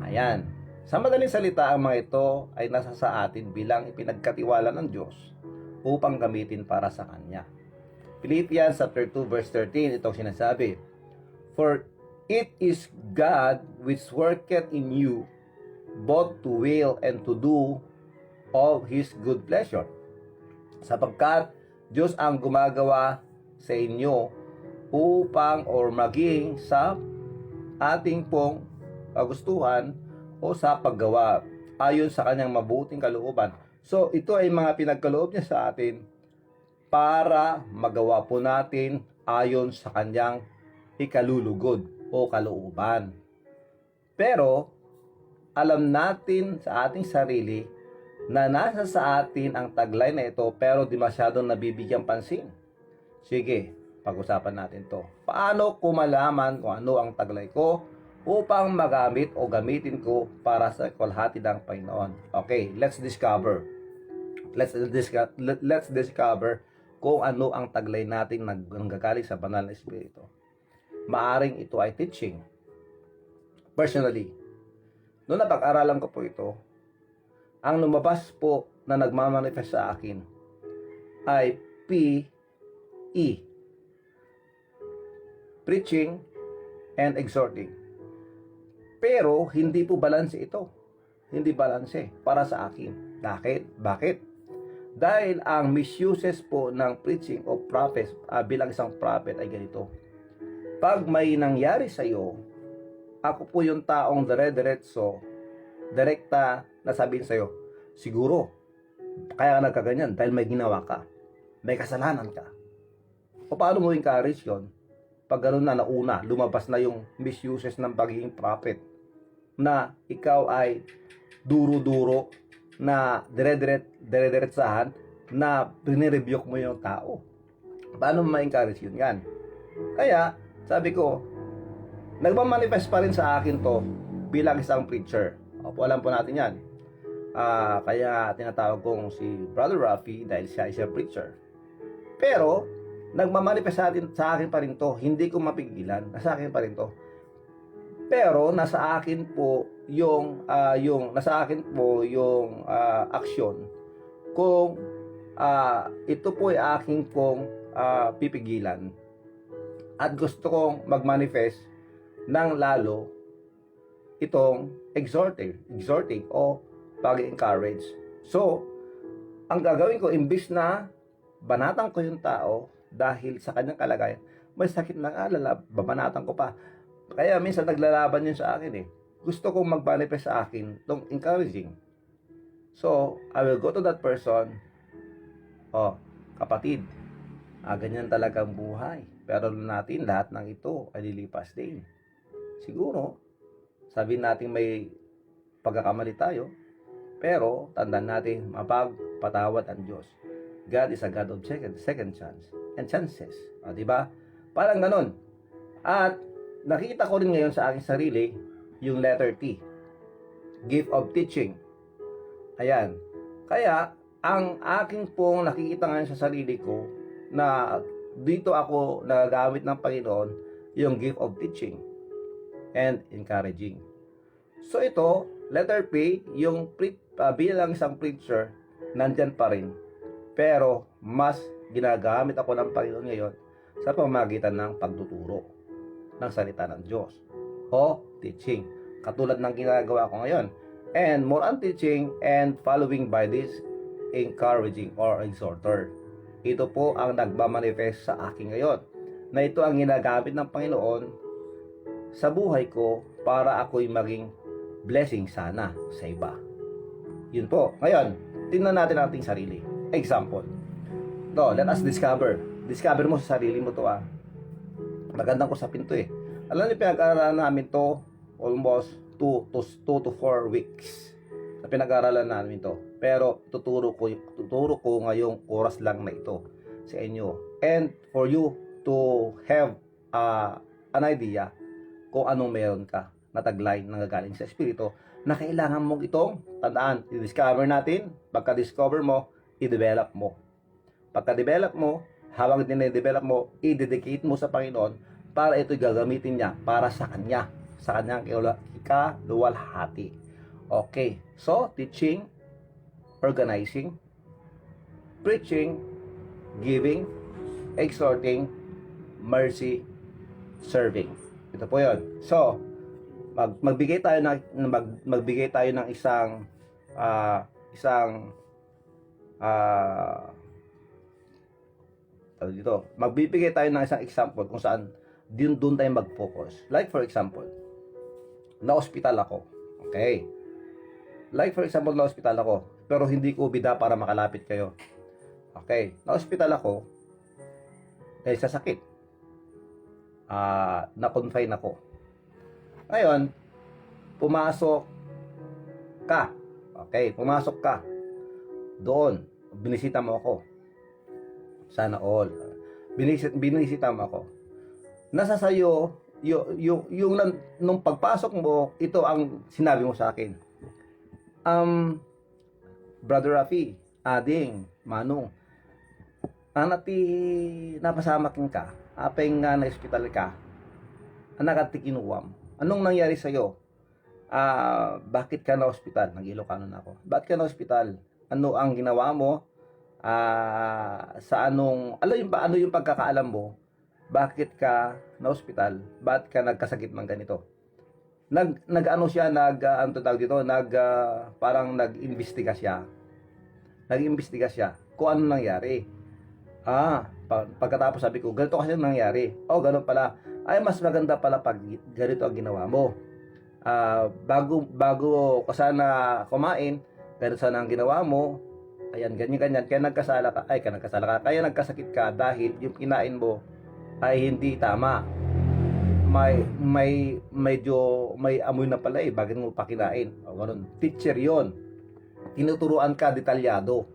Ayan. Sa madaling salita, ang mga ito ay nasa sa atin bilang ipinagkatiwala ng Diyos upang gamitin para sa Kanya. Philippians chapter 2 verse 13, itong sinasabi, "For it is God which worketh in you both to will and to do of His good pleasure." Sapagkat Diyos ang gumagawa sa inyo upang or maging sa ating pong kagustuhan o sa paggawa ayon sa kanyang mabuting kalooban. So, ito ay mga pinagkaloob niya sa atin para magawa po natin ayon sa kanyang ikalulugod o kalooban. Pero, alam natin sa ating sarili na nasa sa atin ang taglay na ito pero di masyadong nabibigyan pansin. Sige, pag-usapan natin to. Paano ko malaman kung ano ang taglay ko upang magamit o gamitin ko para sa kalahati ng Panginoon? Okay, let's discover. Let's discover kung ano ang taglay natin nanggagaling sa banal na Espiritu. Maaring ito ay teaching. Personally, noong napag-aralan ko po ito, ang lumabas po na nagmamanifest sa akin ay P.E. Preaching and exhorting. Pero, hindi po balanse ito. Hindi balanse para sa akin. Bakit? Dahil ang misuses po ng preaching o prophet bilang isang prophet ay ganito. Pag may nangyari sa iyo, ako po yung taong direkta na sabihin sa iyo, siguro, kaya ka nagkaganyan dahil may ginawa ka. May kasalanan ka. O paano mo encourage yun? Pag gano'n na nauna, lumabas na yung misuses ng pagiging prophet na ikaw ay duro-duro na dire-diretsahan na binirebuke mo yung tao. Paano mo ma-encourage yun? Yan. Kaya, sabi ko, nagmamanifest pa rin sa akin to bilang isang preacher. Opo, alam po natin yan. Kaya tinatawag kong si Brother Rafi dahil siya ay isang preacher. Pero, nagmamanifest sa akin pa rin to. Hindi ko mapigilan. Nasa akin pa rin to. Pero, nasa akin po yung aksyon kung ito po ay aking pong pipigilan at gusto kong mag-manifest ng lalo itong exhorting o pag-encourage. So, ang gagawin ko, imbis na banatan ko yung tao dahil sa kanyang kalagayan, may sakit ng alala, babanatan ko pa. Kaya minsan naglalaban yun sa akin eh. Gusto kong mag-manifest sa akin itong encouraging. So, I will go to that person. Kapatid, ganyan talaga ang buhay. Pero natin, lahat ng ito ay lilipas din. Siguro, sabihin natin may pagkakamali tayo, pero tandaan natin, mapagpatawad ang Diyos. God is a God of second chance and chances. Diba? Parang ganun. At nakita ko rin ngayon sa aking sarili, yung letter T. Gift of teaching. Ayan. Kaya, ang aking pong nakikita ngayon sa sarili ko, na dito ako nagagamit ng Panginoon, yung gift of teaching and encouraging. So ito, letter P, yung bilang isang preacher, nandyan pa rin. Pero, mas ginagamit ako ng Panginoon ngayon sa pamamagitan ng pagtuturo ng salita ng Diyos o teaching, katulad ng ginagawa ko ngayon. And more on teaching and following by this encouraging or exhorter. Ito po ang nagmamanifest sa akin ngayon, na ito ang ginagamit ng Panginoon sa buhay ko para ako'y maging blessing sana sa iba. Yun po. Ngayon, tingnan natin ang ating sarili. Example. Let us discover. Discover mo sa sarili mo to Magandang usapin to eh. Alam niyo, pinag-aaralan namin to almost 2 to 4 weeks na pinag-aaralan namin to. Pero tuturo ko ngayong oras lang na ito sa inyo. And for you to have an idea kung anong meron ka na taglay na gagaling sa Espiritu na kailangan mong itong tandaan. I-discover natin. Pagka-discover mo, i-develop mo. Pagka-develop mo, habang dine-develop mo, i-dedicate mo sa Panginoon para ito'y gagamitin niya para sa Kanya, sa Kanyang ikaluwalhati. Okay, so teaching, organizing, preaching, giving, exhorting, mercy, serving. Ito po 'yon. So, magbigay tayo ng isang magbibigay tayo ng isang example kung saan doon tayo mag-focus. Like for example, na-hospital ako. Okay. Like for example, na-hospital ako, pero hindi ko bida para makalapit kayo. Okay. Na-hospital ako dahil sa sakit. Na-confine ako. Ngayon, pumasok ka. Okay, pumasok ka. Doon, binisita mo ako. Sana all. Binisita mo ako. Nasa sayo, nung pagpasok mo, ito ang sinabi mo sa akin. Brother Rafi, Ading, Manong, anati napasamakin ka, apeng nga na hospital ka, anak at tikinuwam. Anong nangyari sa'yo? Bakit ka na hospital? Nag-Ilocano na ako. Bakit ka na hospital? Ano ang ginawa mo? Sa anong, ano yung pagkakaalam mo? Bakit ka na hospital? Bakit ka nagkasakit ng ganito? Ano siya, ano tawag dito? Parang nag-imbestiga siya. Nag-imbestiga siya kung ano nangyari. Pagkatapos sabi ko, ganito kasi nangyari. Ganun pala. Ay, mas maganda pala pag ganito ang ginawa mo. Bago ka sana kumain, ganito sana ang ginawa mo. Ayan, ganyan. Kaya nagkasala ka. Kaya nagkasakit ka dahil yung kinain mo ay hindi tama. Medyo may amoy na pala bakit mo pa kinain? Ganun. Teacher yon. Tinuturuan ka detalyado.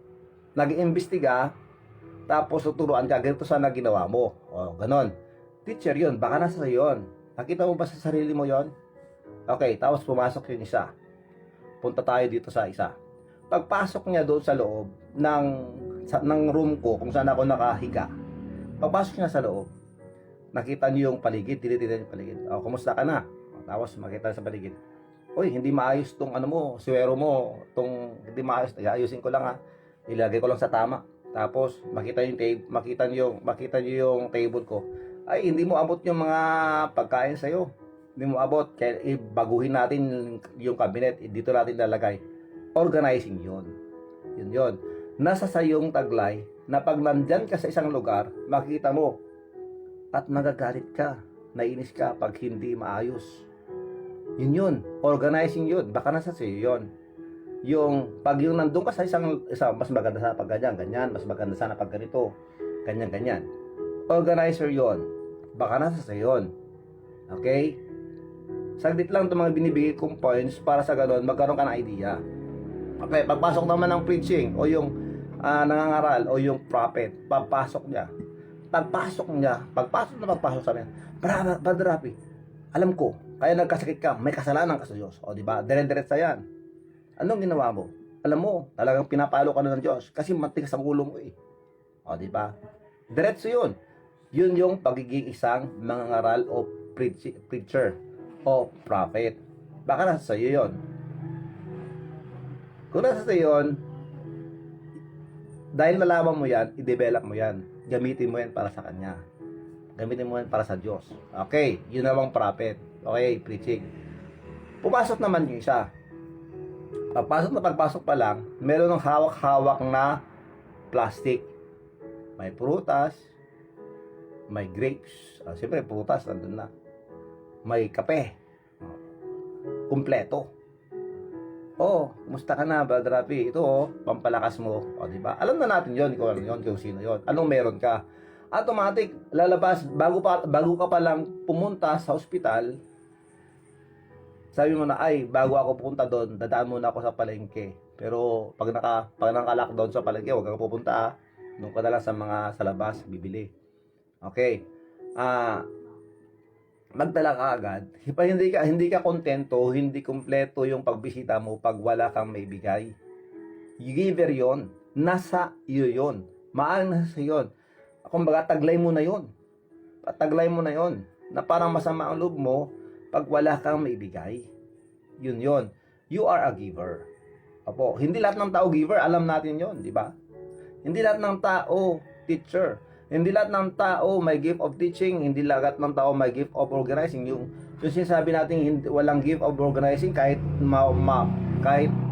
Nag-iimbestiga, tapos tuturuan ka, ganito sana ginawa mo. Ganon. Teacher yon, baka nasa yon. Nakita mo ba sa sarili mo yon? Okay, tapos pumasok yung isa. Punta tayo dito sa isa. Pagpasok niya doon sa loob ng room ko, kung saan ako nakahiga. Pagpasok niya sa loob, nakita niyo yung paligid, tinitingnan yung paligid. Kumusta ka na? Tapos makita sa paligid. Uy, hindi maayos tong ano mo, suwero mo, hindi maayos. Ayusin ko lang Ilagay ko lang sa tama. Tapos makita niyo yung table ko. Ay, hindi mo abot yung mga pagkain sa iyo. Hindi mo abot. Kaya baguhin natin yung cabinet, dito natin lalagay. Organizing 'yon. Yun. Nasa sayong taglay na pag nandyan ka sa isang lugar, makikita mo at magagalit ka, nainis ka pag hindi maayos. Yun. Organizing yun. Baka nasa sa'yo yun. Yung pag yung nandun ka sa isang mas maganda sana pag ganyan, mas maganda sana pag ganito, ganyan. Organizer yun. Baka nasa sa'yo yun. Okay? Saglit lang itong mga binibigay kong points para sa ganun, magkaroon ka ng idea. Okay, pagpasok naman ng preaching o yung nangangaral o yung prophet, pagpasok sa amin, Brother Rafi, alam ko, kaya nagkasakit ka, may kasalanan ka sa Diyos. O diba, dire-diretsa yan. Anong ginawa mo? Alam mo, talagang pinapalo ka na ng Diyos kasi matigas ang ulo mo O diba, diretso yun. Yun yung pagiging isang mangangaral o preacher o prophet. Baka nasa sa'yo yun. Kung nasa sa'yo yun, dahil nalaman mo yan, i-develop mo yan. Gamitin mo yan para sa Kanya. Gamitin mo yan para sa Diyos. Okay, yun namang prophet. Okay, preaching. Pumasok naman yung isa. Pagpasok pa lang, meron ng hawak-hawak na plastic. May prutas, may grapes. Siyempre, prutas, nandun na. May kape. Kumpleto. Kumusta ka na, Brother Rafi? Ito, pampalakas mo. Diba? Alam na natin yon kung sino yon. Anong meron ka? Automatic, lalabas, bago ka pa lang pumunta sa ospital, sabi mo na, bago ako pupunta doon, dadaan muna ako sa palengke. Pero pag naka-lockdown sa palengke, huwag kang pupunta Doon ka na lang sa labas, bibili. Okay. Magdala ka agad. Hindi ka kontento, hindi kumpleto yung pagbisita mo pag wala kang maibigay. Giver yon. Nasa iyo yon. Maaring nasa iyo yon. Kumbaga, taglay mo na yon. Na parang masama ang loob mo pag wala kang maibigay. Yun. You are a giver. Hindi lahat ng tao giver, alam natin yon, di ba? Hindi lahat ng tao teacher. Hindi lahat ng tao may gift of teaching, hindi lahat ng tao may gift of organizing. Yung sinasabi natin walang gift of organizing, kahit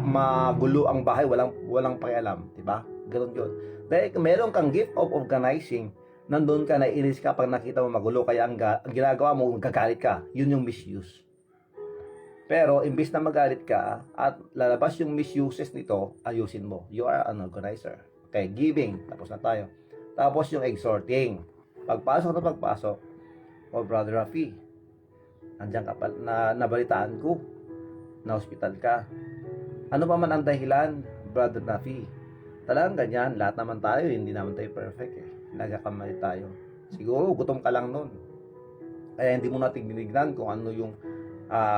magulo ang bahay, walang pakialam, di ba? Ganoon 'yun. Dahil meron kang gift of organizing, nandun ka, naiinis ka pag nakita mo magulo, kaya ang ginagawa mo, gagalit ka. Yun yung misuse. Pero imbis na magalit ka at lalabas yung misuses nito, ayusin mo. You are an organizer. Okay, giving, tapos na tayo. Tapos yung exhorting. Pagpasok, Brother Rafi, andiyan ka pa, nabalitaan ko. na hospital ka. Ano pa man ang dahilan, Brother Nafi? Talagang ganyan, lahat naman tayo, hindi naman tayo perfect eh. Nagkakamali tayo. Siguro, gutom ka lang nun. Kaya hindi mo natin binignan kung ano yung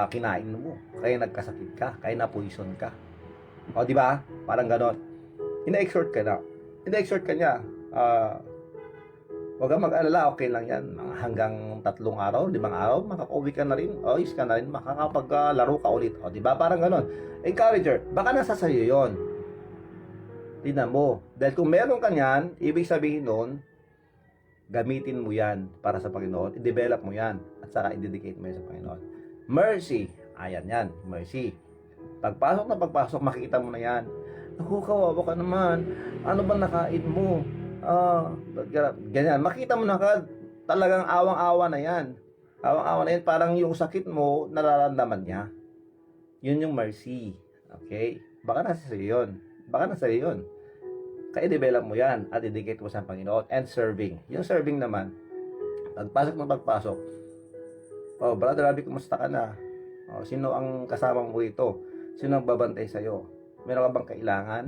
kinain mo. Kaya nagkasakit ka, kaya na-poison ka. O, di ba? Parang ganon. Ina-exhort ka na. Ina-exhort ka niya. Huwag kang mag-alala, okay lang yan. Mga hanggang 3 araw, 5 araw, makaka-uwi ka na rin. Oyos ka na rin, makakapaglaro ka ulit. O, di ba? Parang ganon. Encourager, baka nasa sayo yon. Tingnan mo. Dahil kung meron ka niyan, ibig sabihin nun, gamitin mo yan para sa Panginoon. I-develop mo yan. At saka i-dedicate mo yan sa Panginoon. Mercy. Ayan yan. Mercy. Pagpasok na pagpasok, makikita mo na yan. Naku, kawawa ka naman. Ano ba nakain mo? Ganyan. Makita mo na ka, talagang awang-awa na yan. Awang-awa na yan. Parang yung sakit mo, nararamdaman niya. Yun yung mercy. Okay? Baka nasa sa'yo yun. Baka nasa sa'yo yun. Kaya i-develop mo yan at i-dedicate mo sa Panginoon. And serving. Yung serving naman, pagpasok ng pagpasok, oh, Brother Rabi, kumusta ka na? Oh, sino ang kasama mo ito? Sino ang babantay sa'yo? Meron ka bang kailangan?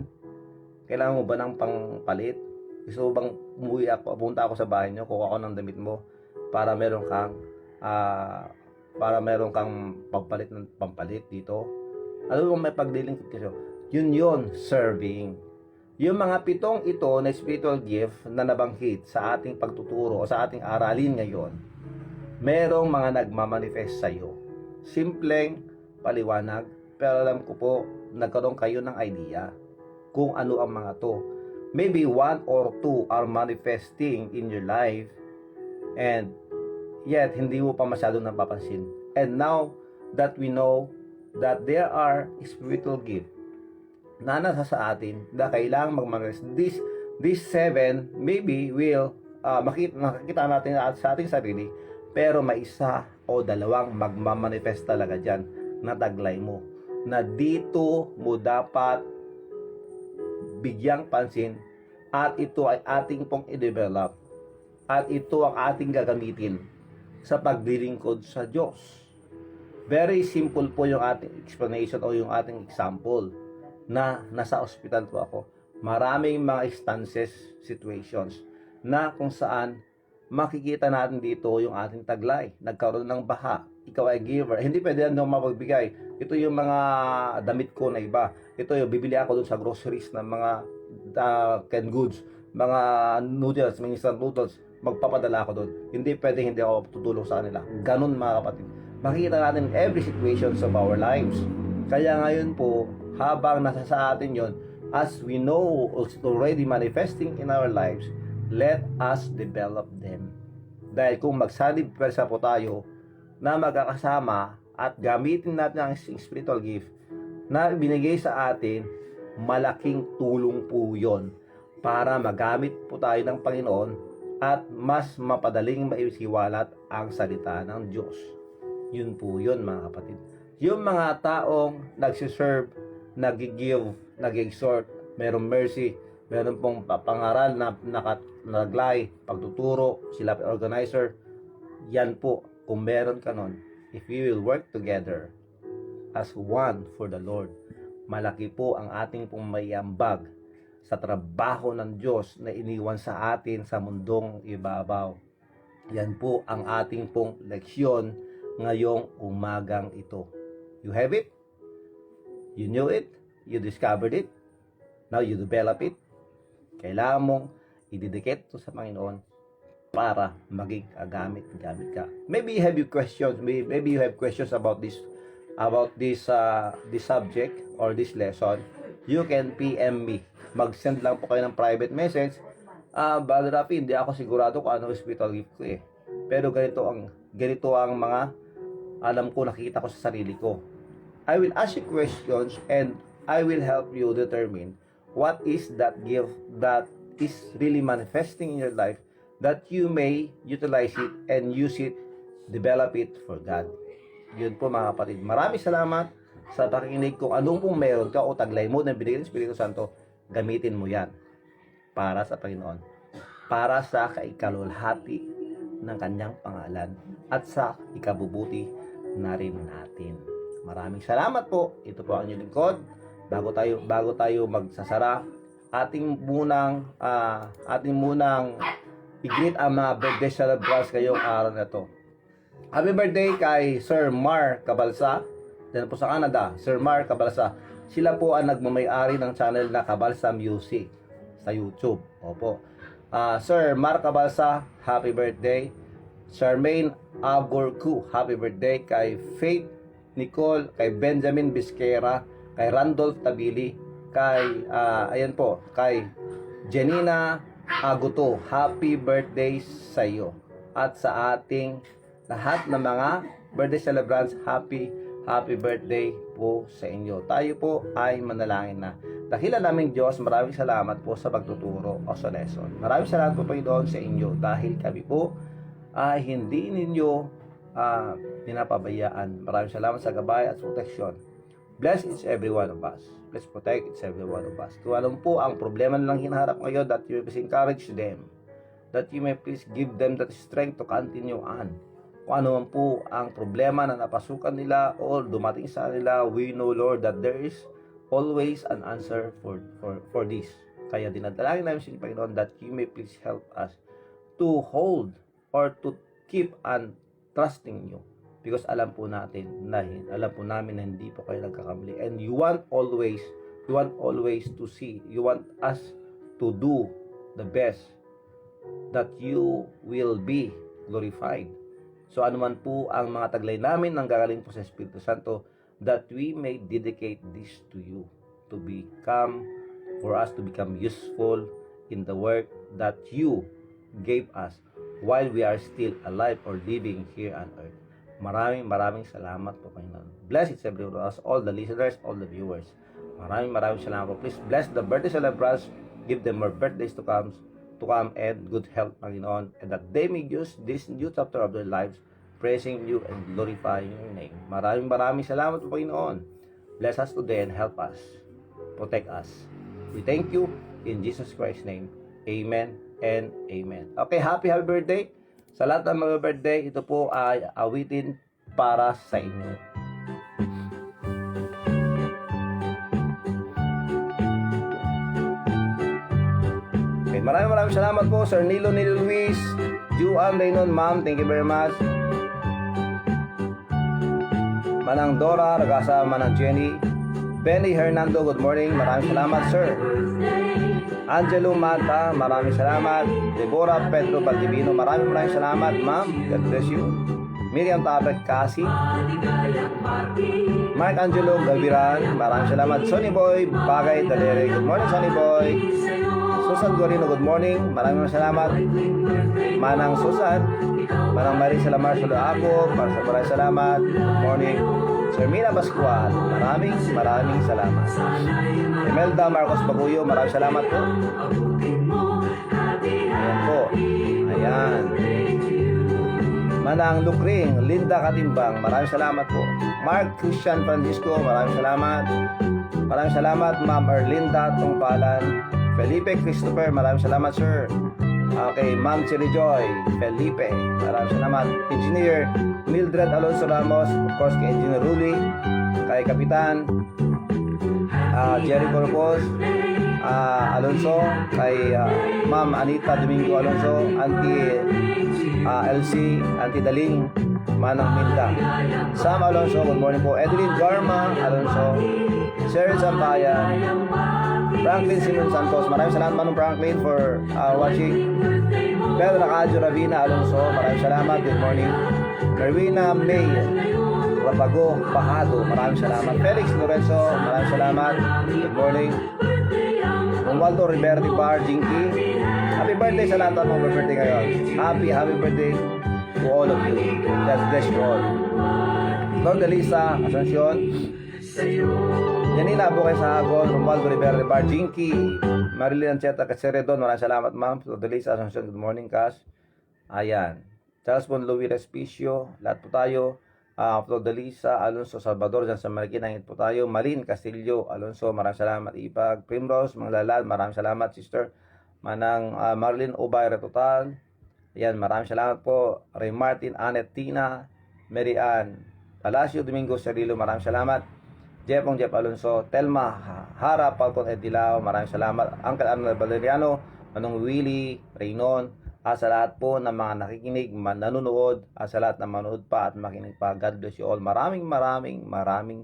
Kailangan mo ba ng pangpalit? Gusto mo bang umuwi ako, punta ako sa bahay nyo, kuha ako ng damit mo para meron kang pagpalit ng pampalit dito? Ano bang may pagdilingkod kayo? Yun, serving. Yung mga 7 ito na spiritual gift na nabanggit sa ating pagtuturo o sa ating aralin ngayon, merong mga nagmamanifest sa iyo. Simpleng paliwanag, pero alam ko po, nagkaroon kayo ng idea kung ano ang mga to. Maybe 1 or 2 are manifesting in your life and yet hindi mo pa masyadong napapansin. And now that we know that there are spiritual gifts na nasa sa atin na kailangang mag-manifest, this 7 maybe will makikita natin sa ating sarili, pero may 1 o 2 magmamanifest talaga dyan na taglay mo, na dito mo dapat bigyang pansin, at ito ay ating pong i-develop, at ito ang ating gagamitin sa paglilingkod sa Diyos. Very simple po yung ating explanation o yung ating example na nasa ospital po ako. Maraming mga instances, situations na kung saan makikita natin dito yung ating taglay. Nagkaroon ng baha, ikaw ay giver, hindi pwede yan mapagbigay. Ito yung mga damit ko na iba. Ito yung bibili ako dun sa groceries ng mga canned goods, mga noodles, mga instant noodles, magpapadala ako doon. Hindi pwede hindi ako tutulong sa kanila. Ganun mga kapatid. Makikita natin every situations of our lives. Kaya ngayon po, habang nasa sa atin yon, as we know it's already manifesting in our lives, let us develop them. Dahil kung magsalib persa po tayo na magkakasama at gamitin natin ang spiritual gift na binigay sa atin, malaking tulong po yon para magamit po tayo ng Panginoon at mas mapadaling maisiwalat ang salita ng Diyos. Yun po yun mga kapatid. Yung mga taong nagsiserve, nag-give, nag-exhort, merong mercy, meron pong pangaral na nakaglay, pagtuturo, sila organizer, yan po, kung meron ka nun, if we will work together as one for the Lord, malaki po ang ating pong maiambag sa trabaho ng Diyos na iniwan sa atin sa mundong ibabaw. Yan po ang ating pong leksyon ngayong umagang ito. You have it? You knew it? You discovered it? Now you develop it? Kailangan mong i-dedicate ito sa Panginoon para maging gamit ka. Maybe you have questions. Maybe you have questions about this subject or this lesson. You can PM me. Mag-send lang po kayo ng private message. Brother Rafi, hindi ako sigurado kung ano spiritual gift ko eh. Pero ganito ang mga alam ko, nakikita ko sa sarili ko. I will ask you questions and I will help you determine what is that gift that is really manifesting in your life, that you may utilize it and use it, develop it for God. Yun po mga kapatid. Maraming salamat sa pakikinig. Kung anong pong meron ka o taglay mo na binigay ng Espiritu Santo, gamitin mo yan para sa Panginoon, para sa kaikalulhati ng kanyang pangalan at sa ikabubuti na rin natin. Maraming salamat po. Ito po ang inyong lingkod. Bago tayo magsasara, ating munang i-greet ang mga birthday celebrants ngayong araw na to. Happy birthday kay Sir Mar Cabalsa. Diyan po sa Canada, Sir Mar Cabalsa. Sila po ang nagmamay-ari ng channel na Cabalsa Music sa YouTube. Opo. Sir Mar Cabalsa, happy birthday. Charmaine Agorcu, happy birthday. Kay Faith Nicole, kay Benjamin Bisquera, kay Randolph Tabili, kay kay Janina Aguto, happy birthday sa iyo. At sa ating lahat ng mga birthday celebrants, happy birthday po sa inyo. Tayo po ay manalangin na. Dakilan naming Diyos, maraming salamat po sa pagtuturo o sa lesson. Maraming salamat po Panginoon sa inyo dahil kami po ay hindi ninyo pinapabayaan. Maraming salamat sa gabay at protection. Bless each every one of us. Let's protect each every one of us. Kung alam po ang problema nilang hinaharap ngayon, that you may please encourage them. That you may please give them that strength to continue on. Kung ano man po ang problema na napasukan nila o dumating sa nila, we know, Lord, that there is always an answer for this. Kaya dinadalangin namin sa inyo, Panginoon, that you may please help us to hold or to keep on trusting you. Because alam po namin na hindi po kayo nagkakamali. And you want always to see, you want us to do the best that you will be glorified. So anuman po ang mga taglay namin nang gagaling po sa Espiritu Santo, that we may dedicate this to you, for us to become useful in the work that you gave us while we are still alive or living here on earth. Maraming salamat po, Panginoon. Bless each every one of us, all the listeners, all the viewers. Maraming salamat po. Please bless the birthday celebrants. Give them more birthdays to come and good health, Panginoon, and that they may use this new chapter of their lives praising you and glorifying your name. Maraming salamat po, Panginoon. Bless us today and help us. Protect us. We thank you in Jesus Christ's name. Amen and amen. Okay, happy birthday. Sa lahat ng mga birthday, ito po ay awitin para sa inyo. Okay, maraming salamat po, Sir Nilo Luis, Juan Reynon, ma'am, thank you very much. Manang Dora, Ragasa, Manang Jenny, Benny Hernando, good morning, maraming salamat, sir. Angelo Mata, maraming salamat. Deborah Pedro Baldivino, maraming salamat, ma'am. God bless you. Miriam Tabet Kasi, Mark Angelo Gaviran, maraming salamat. Sonny Boy Bagay Dalere, good morning, Sonny Boy. Susan Gorino, good morning, maraming salamat. Manang Susan, Manang Marisa Lamar Sulaco, maraming salamat. Good morning. Sir Mina Pascual, maraming salamat. Imelda Marcos Baguyo, maraming salamat po. Ayan po. Ayan. Manang Lukring, Linda Katimbang, maraming salamat po. Mark Christian Francisco, maraming salamat. Maraming salamat, Ma'am Erlinda Tungpalan. Felipe Christopher, maraming salamat, sir. Okay, Ma'am Cherry Joy, Felipe, maraming salamat. Engineer Mildred Alonso Ramos, of course, kay Engineer Ruli, kay Kapitan Jerry Corpus Alonso, kay Ma'am Anita Domingo Alonso, Auntie LC, Auntie Daling, Manang Minda, Sam Alonso, good morning po. Edeline Garma Alonso, Cheryl Sampayan, Franklin Simon Santos, maraming salamat, Manong Franklin, for watching. Pedro Ajo Ravina Alonso, maraming salamat, good morning. Marwina May Rabago Pahado, maraming salamat. Felix Lorenzo, maraming salamat, good morning. Romualdo Rivera de Bar, Jinky, happy birthday sa lahat ng mga birthday ngayon. Happy birthday to all of you. God bless you all. Lord Elisa Asuncion, Janina Bukay Sahagon, Romualdo Rivera de Bar, Jinky, Marilyn Ancheta Caceredon, maraming salamat, ma'am. Lord Elisa Asuncion, good morning, Cash. Ayan. Charles Bon Louis Respicio, lahat po tayo. Flodalisa Alonso Salvador, dyan sa Marikina, po tayo. Marin Castillo Alonso, maraming salamat. Ipag Primrose Manglalad, maraming salamat, sister. Manang Marlene Ubay Retotal, ayan, maraming salamat po. Ray Martin, Anet Tina, Mary Ann Palacio Domingo Cerrillo, maraming salamat. Jeff Alonso, Telma Hara, Falcon Edilao, maraming salamat. Uncle Arnold Valeriano, Manong Willie, Raynon, sa lahat po ng mga nakikinig, nanonood, sa lahat na manood pa at makinig pa. God bless you all. Maraming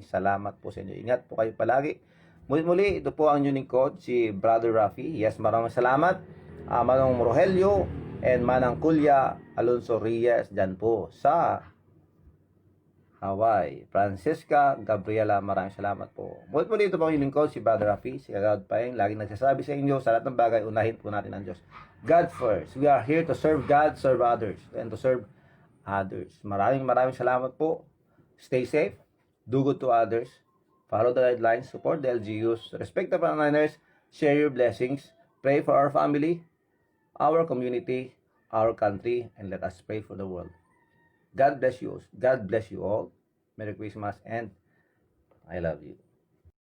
salamat po sa inyo. Ingat po kayo palagi. Muli, ito po ang inyong coach, si Brother Rafi. Yes, maraming salamat. Manong Rogelio and Manang Kulya Alonso Reyes, dyan po sa Hawaii. Francesca Gabriela, maraming salamat po. Muli, ito po ang inyong coach, si Brother Rafi, si Kagawad Paeng. Laging nagsasabi sa inyo, sa lahat ng bagay, unahin po natin ang Diyos. God first. We are here to serve God, serve others, and to serve others. Maraming salamat po. Stay safe. Do good to others. Follow the guidelines. Support the LGUs. Respect the frontliners. Share your blessings. Pray for our family, our community, our country, and let us pray for the world. God bless you. God bless you all. Merry Christmas, and I love you.